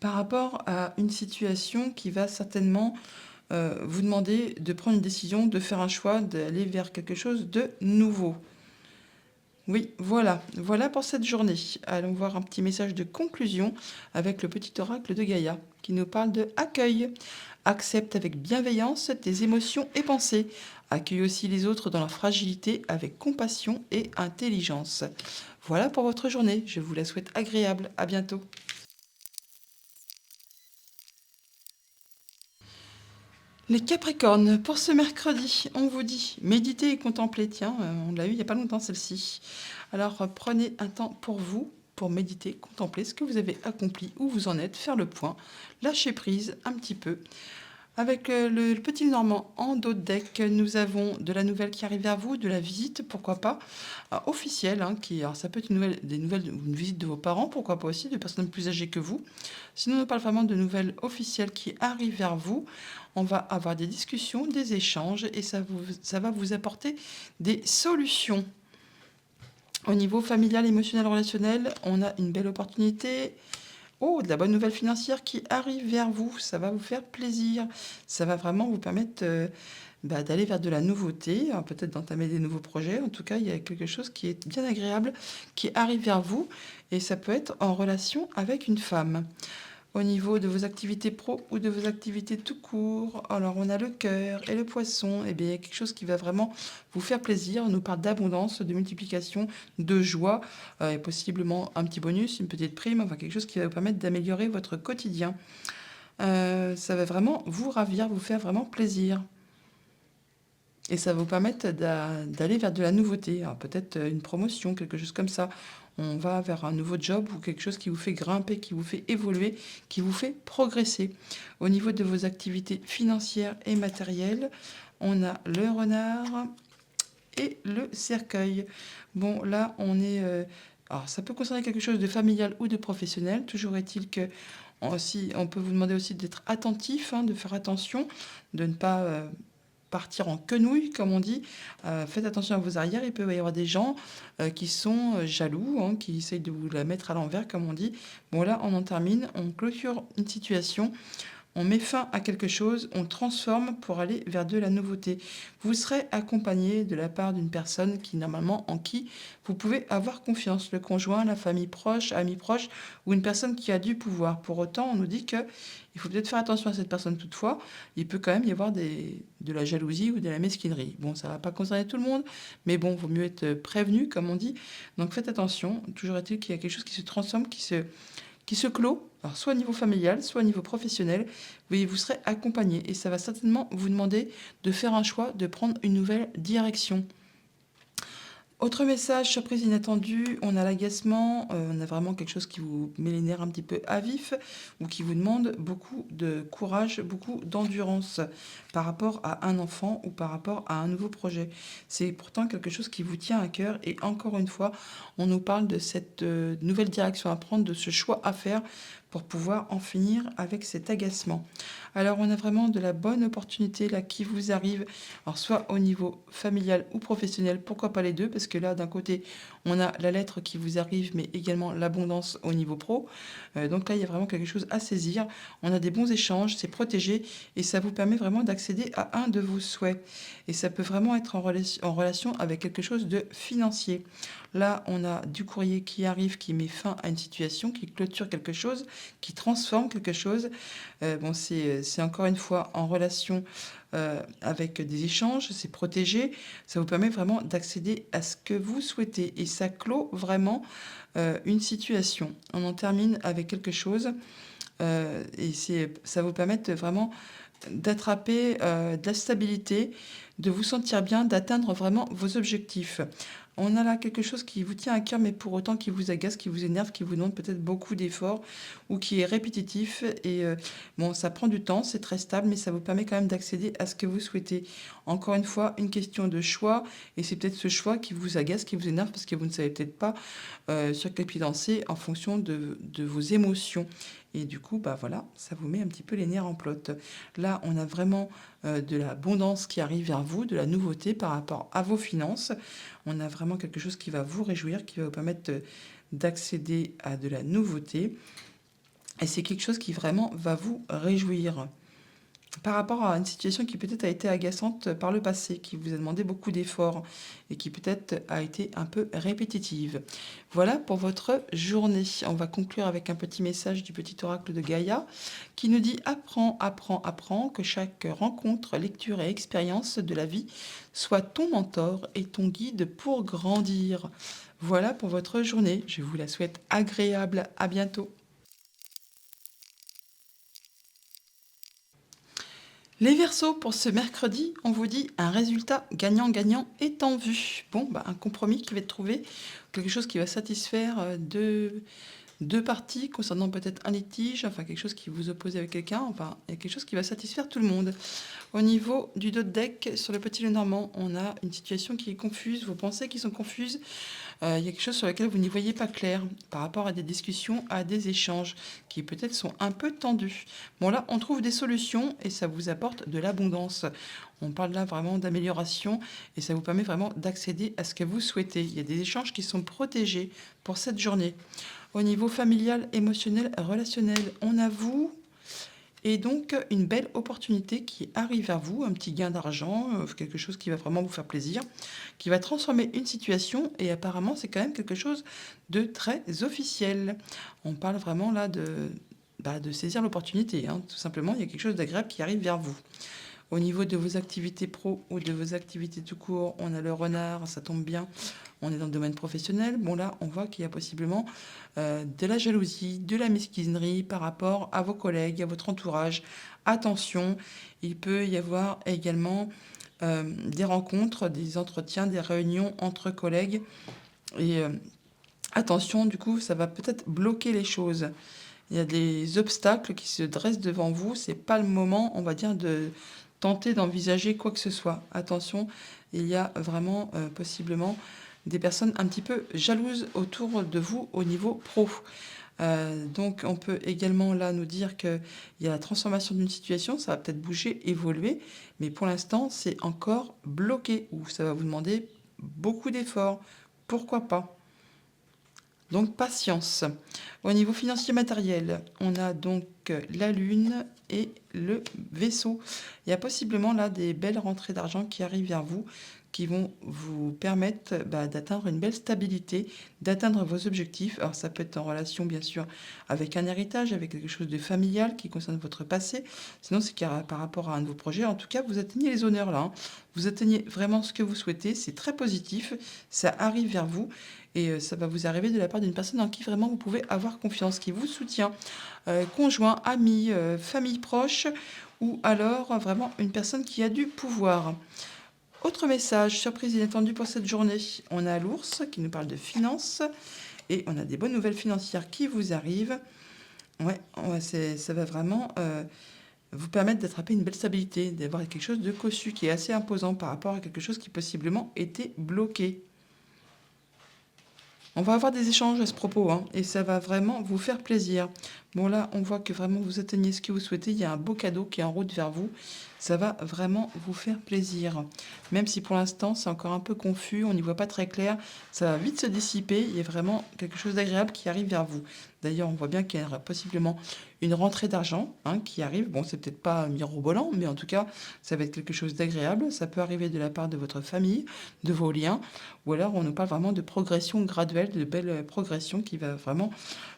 Par rapport à une situation qui va certainement vous demander de prendre une décision, de faire un choix, d'aller vers quelque chose de nouveau. Oui, voilà. Voilà pour cette journée. Allons voir un petit message de conclusion avec le petit oracle de Gaïa qui nous parle de accueil. Accepte avec bienveillance tes émotions et pensées. Accueille aussi les autres dans leur fragilité avec compassion et intelligence. Voilà pour votre journée. Je vous la souhaite agréable. À bientôt. Les Capricornes, pour ce mercredi, on vous dit méditez et contemplez. Tiens, on l'a eu il n'y a pas longtemps celle-ci. Alors prenez un temps pour vous, pour méditer, contempler ce que vous avez accompli, où vous en êtes, faire le point, lâcher prise un petit peu. Avec le petit Normand en dos de deck, nous avons de la nouvelle qui arrive vers vous, de la visite, pourquoi pas, officielle, hein, alors ça peut être une visite de vos parents, pourquoi pas aussi, de personnes plus âgées que vous. Sinon, on parle vraiment de nouvelles officielles qui arrivent vers vous. On va avoir des discussions, des échanges, et ça va vous apporter des solutions. Au niveau familial, émotionnel, relationnel, on a une belle opportunité. Oh, de la bonne nouvelle financière qui arrive vers vous. Ça va vous faire plaisir. Ça va vraiment vous permettre d'aller vers de la nouveauté, hein, peut-être d'entamer des nouveaux projets. En tout cas, il y a quelque chose qui est bien agréable qui arrive vers vous. Et ça peut être en relation avec une femme. Au niveau de vos activités pro ou de vos activités tout court, alors on a le cœur et le poisson, et bien il y a quelque chose qui va vraiment vous faire plaisir. On nous parle d'abondance, de multiplication, de joie, et possiblement un petit bonus, une petite prime, enfin quelque chose qui va vous permettre d'améliorer votre quotidien. Ça va vraiment vous ravir, vous faire vraiment plaisir. Et ça va vous permettre d'aller vers de la nouveauté, alors peut-être une promotion, quelque chose comme ça. On va vers un nouveau job ou quelque chose qui vous fait grimper, qui vous fait évoluer, qui vous fait progresser. Au niveau de vos activités financières et matérielles, on a le renard et le cercueil. Bon, là, on est... alors, ça peut concerner quelque chose de familial ou de professionnel. Toujours est-il que on peut vous demander aussi d'être attentif, hein, de faire attention, de ne pas partir en quenouille, comme on dit. Faites attention à vos arrières. Il peut y avoir des gens qui sont jaloux, hein, qui essayent de vous la mettre à l'envers, comme on dit. Bon, là, on en termine. On clôture une situation. On met fin à quelque chose, on transforme pour aller vers de la nouveauté. Vous serez accompagné de la part d'une personne en qui vous pouvez avoir confiance, le conjoint, la famille proche, amis proches ou une personne qui a du pouvoir. Pour autant, on nous dit que il faut peut-être faire attention à cette personne toutefois. Il peut quand même y avoir de la jalousie ou de la mesquinerie. Bon, ça ne va pas concerner tout le monde, mais bon, vaut mieux être prévenu, comme on dit. Donc faites attention. Toujours est-il qu'il y a quelque chose qui se transforme, qui se clôt, alors soit au niveau familial, soit au niveau professionnel. Vous serez accompagné et ça va certainement vous demander de faire un choix, de prendre une nouvelle direction. Autre message, surprise inattendue, on a l'agacement, on a vraiment quelque chose qui vous met les nerfs un petit peu à vif ou qui vous demande beaucoup de courage, beaucoup d'endurance par rapport à un enfant ou par rapport à un nouveau projet. C'est pourtant quelque chose qui vous tient à cœur et encore une fois, on nous parle de cette nouvelle direction à prendre, de ce choix à faire pour pouvoir en finir avec cet agacement. Alors on a vraiment de la bonne opportunité là qui vous arrive, alors soit au niveau familial ou professionnel, pourquoi pas les deux, parce que là d'un côté on a la lettre qui vous arrive, mais également l'abondance au niveau pro. Donc là il y a vraiment quelque chose à saisir. On a des bons échanges, c'est protégé et ça vous permet vraiment d'accéder à un de vos souhaits. Et ça peut vraiment être en relation avec quelque chose de financier. Là, on a du courrier qui arrive, qui met fin à une situation, qui clôture quelque chose, qui transforme quelque chose. Bon, c'est encore une fois en relation avec des échanges, c'est protégé. Ça vous permet vraiment d'accéder à ce que vous souhaitez. Et ça clôt vraiment une situation. On en termine avec quelque chose. Ça vous permet vraiment d'attraper de la stabilité, de vous sentir bien, d'atteindre vraiment vos objectifs. On a là quelque chose qui vous tient à cœur, mais pour autant qui vous agace, qui vous énerve, qui vous demande peut-être beaucoup d'efforts ou qui est répétitif. Et bon, ça prend du temps, c'est très stable, mais ça vous permet quand même d'accéder à ce que vous souhaitez. Encore une fois, une question de choix, et c'est peut-être ce choix qui vous agace, qui vous énerve, parce que vous ne savez peut-être pas sur quel pied danser en fonction de vos émotions. Et du coup, bah voilà, ça vous met un petit peu les nerfs en plot. Là, on a vraiment de l'abondance qui arrive vers vous, de la nouveauté par rapport à vos finances. On a vraiment quelque chose qui va vous réjouir, qui va vous permettre d'accéder à de la nouveauté. Et c'est quelque chose qui vraiment va vous réjouir par rapport à une situation qui peut-être a été agaçante par le passé, qui vous a demandé beaucoup d'efforts et qui peut-être a été un peu répétitive. Voilà pour votre journée. On va conclure avec un petit message du petit oracle de Gaïa qui nous dit: apprends, apprends, apprends, que chaque rencontre, lecture et expérience de la vie soit ton mentor et ton guide pour grandir. Voilà pour votre journée. Je vous la souhaite agréable. À bientôt. Les Verseaux, pour ce mercredi, on vous dit un résultat gagnant-gagnant est en vue. Bon, bah, un compromis qui va être trouvé, quelque chose qui va satisfaire deux parties concernant peut-être un litige, enfin quelque chose qui vous oppose avec quelqu'un, enfin il y a quelque chose qui va satisfaire tout le monde. Au niveau du dos de deck, sur le petit Lenormand, on a une situation qui est confuse, vos pensées qui sont confuses. Il y a quelque chose sur lequel vous n'y voyez pas clair par rapport à des discussions, à des échanges qui peut-être sont un peu tendus. Bon là, on trouve des solutions et ça vous apporte de l'abondance. On parle là vraiment d'amélioration et ça vous permet vraiment d'accéder à ce que vous souhaitez. Il y a des échanges qui sont protégés pour cette journée. Au niveau familial, émotionnel, relationnel, on avoue. Et donc, une belle opportunité qui arrive à vous, un petit gain d'argent, quelque chose qui va vraiment vous faire plaisir, qui va transformer une situation. Et apparemment, c'est quand même quelque chose de très officiel. On parle vraiment là de saisir l'opportunité, hein. Tout simplement, il y a quelque chose d'agréable qui arrive vers vous. Au niveau de vos activités pro ou de vos activités tout court, on a le renard, ça tombe bien. On est dans le domaine professionnel. Bon là, on voit qu'il y a possiblement de la jalousie, de la mesquinerie par rapport à vos collègues, à votre entourage. Attention, il peut y avoir également des rencontres, des entretiens, des réunions entre collègues. Et attention, du coup, ça va peut-être bloquer les choses. Il y a des obstacles qui se dressent devant vous. C'est pas le moment, on va dire, de tenter d'envisager quoi que ce soit. Attention, il y a vraiment possiblement des personnes un petit peu jalouses autour de vous au niveau pro. Donc on peut également là nous dire qu'il y a la transformation d'une situation, ça va peut-être bouger, évoluer, mais pour l'instant c'est encore bloqué ou ça va vous demander beaucoup d'efforts. Pourquoi pas? Donc patience. Au niveau financier matériel, on a donc la Lune et le vaisseau. Il y a possiblement là des belles rentrées d'argent qui arrivent vers vous, qui vont vous permettre d'atteindre une belle stabilité, d'atteindre vos objectifs. Alors ça peut être en relation bien sûr avec un héritage, avec quelque chose de familial qui concerne votre passé. Sinon c'est par rapport à un de vos projets. En tout cas, vous atteignez les honneurs là, hein. Vous atteignez vraiment ce que vous souhaitez. C'est très positif. Ça arrive vers vous. Et ça va vous arriver de la part d'une personne en qui vraiment vous pouvez avoir confiance, qui vous soutient, conjoint, ami, famille proche, ou alors vraiment une personne qui a du pouvoir. Autre message, surprise inattendue pour cette journée. On a l'ours qui nous parle de finances et on a des bonnes nouvelles financières qui vous arrivent. Ouais, ouais, ça va vraiment vous permettre d'attraper une belle stabilité, d'avoir quelque chose de cossu qui est assez imposant par rapport à quelque chose qui possiblement était bloqué. On va avoir des échanges à ce propos, hein, et ça va vraiment vous faire plaisir. Bon là, on voit que vraiment vous atteignez ce que vous souhaitez. Il y a un beau cadeau qui est en route vers vous. Ça va vraiment vous faire plaisir. Même si pour l'instant c'est encore un peu confus, on n'y voit pas très clair, ça va vite se dissiper. Il y a vraiment quelque chose d'agréable qui arrive vers vous. D'ailleurs, on voit bien qu'il y aura possiblement une rentrée d'argent, hein, qui arrive. Bon, c'est peut-être pas mirobolant, mais en tout cas, ça va être quelque chose d'agréable. Ça peut arriver de la part de votre famille, de vos liens, ou alors on nous parle vraiment de progression graduelle, de belles progressions qui va vraiment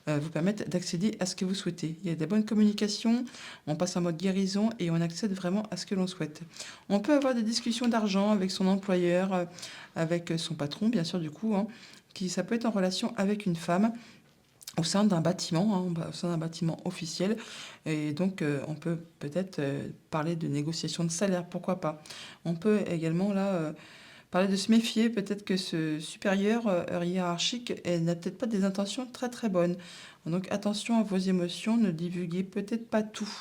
vous permettre d'accéder à ce que vous souhaitez. Il y a des bonnes communications, on passe en mode guérison et on accède vraiment à ce que l'on souhaite. On peut avoir des discussions d'argent avec son employeur, avec son patron, bien sûr, du coup, hein, ça peut être en relation avec une femme au sein d'un bâtiment, hein, au sein d'un bâtiment officiel. Et donc, on peut peut-être parler de négociation de salaire, pourquoi pas. On peut également, là, Parler de se méfier, peut-être que ce supérieur hiérarchique n'a peut-être pas des intentions très très bonnes. Donc attention à vos émotions, ne divulguez peut-être pas tout.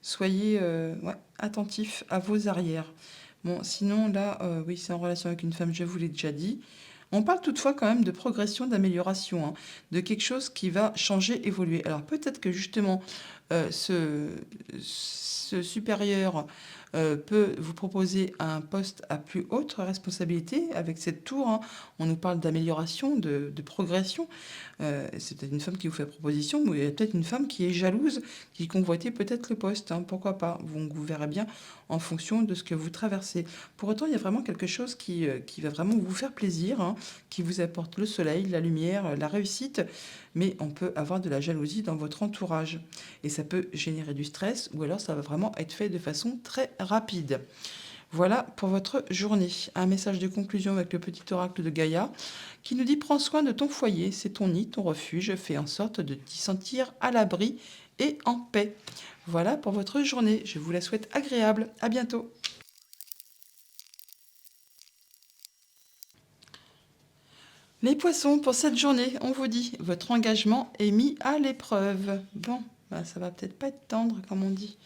Soyez ouais, attentif à vos arrières. Bon, sinon là, oui, c'est en relation avec une femme, je vous l'ai déjà dit. On parle toutefois quand même de progression, d'amélioration, hein, de quelque chose qui va changer, évoluer. Alors peut-être que justement, ce supérieur peut vous proposer un poste à plus haute responsabilité avec cette tour, hein. On nous parle d'amélioration, de progression. C'est peut-être une femme qui vous fait la proposition, mais il y a peut-être une femme qui est jalouse, qui convoitait peut-être le poste, hein, pourquoi pas. Vous verrez bien en fonction de ce que vous traversez. Pour autant, il y a vraiment quelque chose qui va vraiment vous faire plaisir, hein, qui vous apporte le soleil, la lumière, la réussite, mais on peut avoir de la jalousie dans votre entourage. Et ça peut générer du stress, ou alors ça va vraiment être fait de façon très rapide. Voilà pour votre journée. Un message de conclusion avec le petit oracle de Gaïa qui nous dit: prends soin de ton foyer, c'est ton nid, ton refuge, fais en sorte de t'y sentir à l'abri et en paix. Voilà pour votre journée. Je vous la souhaite agréable. À bientôt. Les poissons, pour cette journée, on vous dit: votre engagement est mis à l'épreuve. Bon, bah, ça va peut-être pas être tendre comme on dit.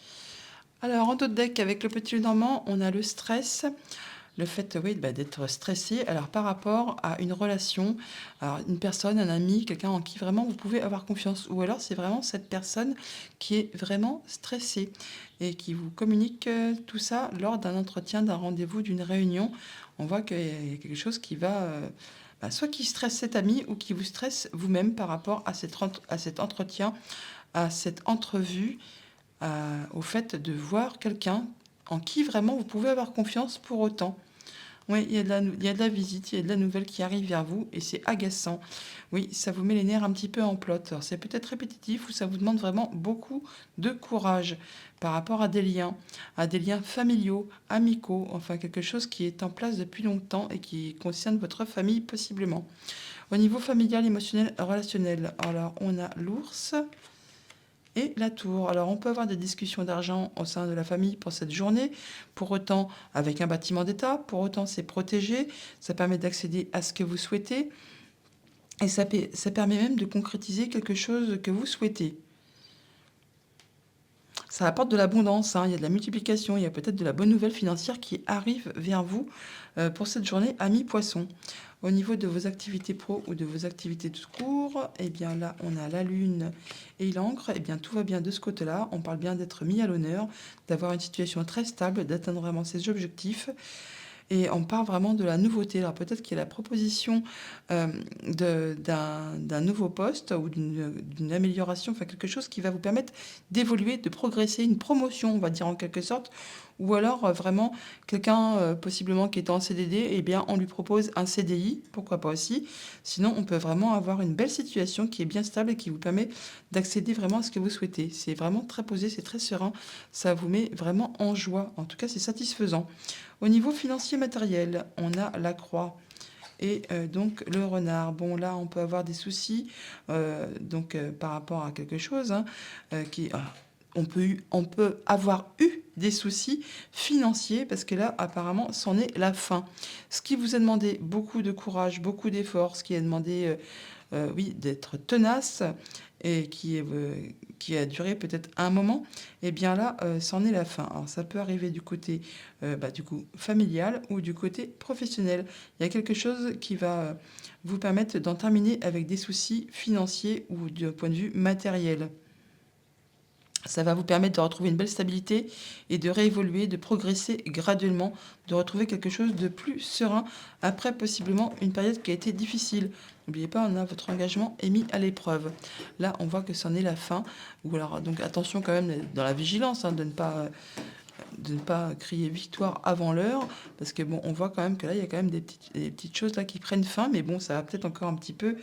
Alors, en d'autres deck, avec le petit normand, on a le stress. Le fait, oui, bah, d'être stressé, alors par rapport à une relation, alors une personne, un ami, quelqu'un en qui vraiment vous pouvez avoir confiance, ou alors c'est vraiment cette personne qui est vraiment stressée et qui vous communique tout ça lors d'un entretien, d'un rendez-vous, d'une réunion. On voit qu'il y a quelque chose qui va, bah, soit qui stresse cet ami ou qui vous stresse vous-même par rapport à cet entretien, à cette entrevue, au fait de voir quelqu'un en qui vraiment vous pouvez avoir confiance pour autant. Oui, il y a de la visite, il y a de la nouvelle qui arrive vers vous et c'est agaçant. Oui, ça vous met les nerfs un petit peu en plot. Alors, c'est peut-être répétitif ou ça vous demande vraiment beaucoup de courage par rapport à des liens familiaux, amicaux, enfin quelque chose qui est en place depuis longtemps et qui concerne votre famille possiblement. Au niveau familial, émotionnel, relationnel, alors on a l'ours et la tour. Alors, on peut avoir des discussions d'argent au sein de la famille pour cette journée. Pour autant, avec un bâtiment d'État, pour autant, c'est protégé. Ça permet d'accéder à ce que vous souhaitez. Et ça permet même de concrétiser quelque chose que vous souhaitez. Ça apporte de l'abondance, hein. Il y a de la multiplication, il y a peut-être de la bonne nouvelle financière qui arrive vers vous pour cette journée amis poisson. Au niveau de vos activités pro ou de vos activités de cours, eh bien là, on a la lune et l'encre. Eh bien, tout va bien de ce côté-là. On parle bien d'être mis à l'honneur, d'avoir une situation très stable, d'atteindre vraiment ses objectifs. Et on parle vraiment de la nouveauté. Alors peut-être qu'il y a la proposition d'un nouveau poste ou d'une amélioration, enfin quelque chose qui va vous permettre d'évoluer, de progresser, une promotion, on va dire en quelque sorte. Ou alors vraiment quelqu'un possiblement qui est en CDD, eh bien on lui propose un CDI, pourquoi pas aussi. Sinon on peut vraiment avoir une belle situation qui est bien stable et qui vous permet d'accéder vraiment à ce que vous souhaitez. C'est vraiment très posé, c'est très serein, ça vous met vraiment en joie. En tout cas c'est satisfaisant. Au niveau financier matériel, on a la croix et donc le renard. Bon, là, on peut avoir des soucis par rapport à quelque chose, hein, on peut avoir eu des soucis financiers parce que là, apparemment, c'en est la fin. Ce qui vous a demandé beaucoup de courage, beaucoup d'efforts, ce qui a demandé oui, d'être tenace et qui a duré peut-être un moment, et bien là, c'en est la fin. Alors ça peut arriver du côté du coup familial ou du côté professionnel. Il y a quelque chose qui va vous permettre d'en terminer avec des soucis financiers ou d'un point de vue matériel. Ça va vous permettre de retrouver une belle stabilité et de réévoluer, de progresser graduellement, de retrouver quelque chose de plus serein après possiblement une période qui a été difficile. N'oubliez pas, votre engagement est mis à l'épreuve. Là, on voit que c'en est la fin. Ou alors, donc attention quand même dans la vigilance, hein, de ne pas crier victoire avant l'heure, parce que bon, on voit quand même que là, il y a quand même des petites choses là qui prennent fin, mais bon, ça va peut-être encore un petit peu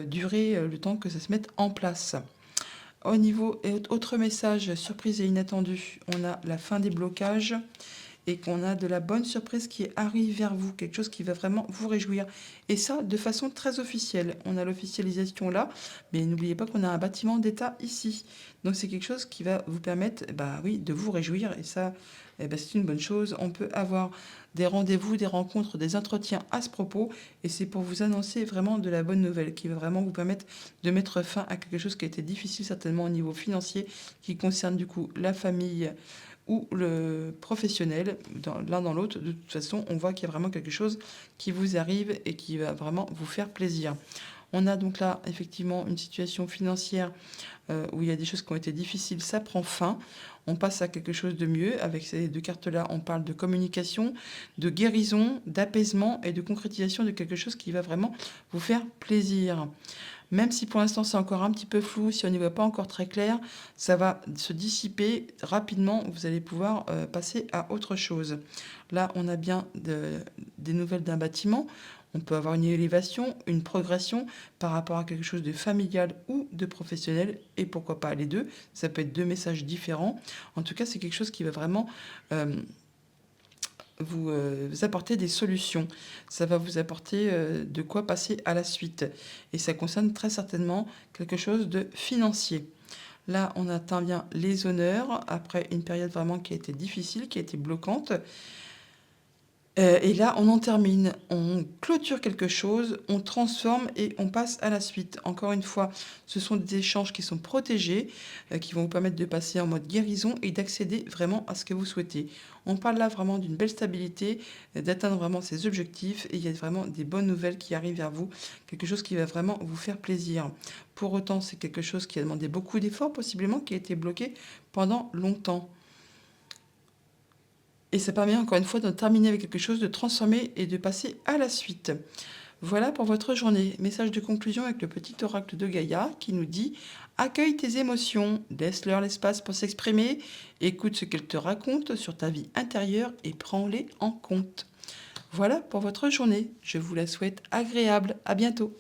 durer le temps que ça se mette en place. Au niveau, et autre message surprise et inattendu, on a la fin des blocages et qu'on a de la bonne surprise qui arrive vers vous, quelque chose qui va vraiment vous réjouir. Et ça, de façon très officielle. On a l'officialisation là, mais n'oubliez pas qu'on a un bâtiment d'État ici. Donc c'est quelque chose qui va vous permettre, bah oui, de vous réjouir. Et ça, c'est une bonne chose. On peut avoir des rendez-vous, des rencontres, des entretiens à ce propos. Et c'est pour vous annoncer vraiment de la bonne nouvelle qui va vraiment vous permettre de mettre fin à quelque chose qui a été difficile certainement au niveau financier, qui concerne du coup la famille ou le professionnel, l'un dans l'autre. De toute façon, on voit qu'il y a vraiment quelque chose qui vous arrive et qui va vraiment vous faire plaisir. On a donc là effectivement une situation financière où il y a des choses qui ont été difficiles, ça prend fin. On passe à quelque chose de mieux. Avec ces deux cartes-là, on parle de communication, de guérison, d'apaisement et de concrétisation de quelque chose qui va vraiment vous faire plaisir. Même si pour l'instant c'est encore un petit peu flou, si on n'y voit pas encore très clair, ça va se dissiper rapidement. Vous allez pouvoir passer à autre chose. Là, on a bien des nouvelles d'un bâtiment. On peut avoir une élévation, une progression par rapport à quelque chose de familial ou de professionnel, et pourquoi pas les deux. Ça peut être deux messages différents. En tout cas, c'est quelque chose qui va vraiment vous apporter des solutions. Ça va vous apporter de quoi passer à la suite. Et ça concerne très certainement quelque chose de financier. Là, on atteint bien les honneurs après une période vraiment qui a été difficile, qui a été bloquante. Et là, on en termine, on clôture quelque chose, on transforme et on passe à la suite. Encore une fois, ce sont des échanges qui sont protégés, qui vont vous permettre de passer en mode guérison et d'accéder vraiment à ce que vous souhaitez. On parle là vraiment d'une belle stabilité, d'atteindre vraiment ses objectifs, et il y a vraiment des bonnes nouvelles qui arrivent vers vous, quelque chose qui va vraiment vous faire plaisir. Pour autant, c'est quelque chose qui a demandé beaucoup d'efforts, possiblement, qui a été bloqué pendant longtemps. Et ça permet encore une fois de terminer avec quelque chose, de transformer et de passer à la suite. Voilà pour votre journée. Message de conclusion avec le petit oracle de Gaïa qui nous dit: accueille tes émotions, laisse-leur l'espace pour s'exprimer, écoute ce qu'elles te racontent sur ta vie intérieure et prends-les en compte. Voilà pour votre journée. Je vous la souhaite agréable. À bientôt.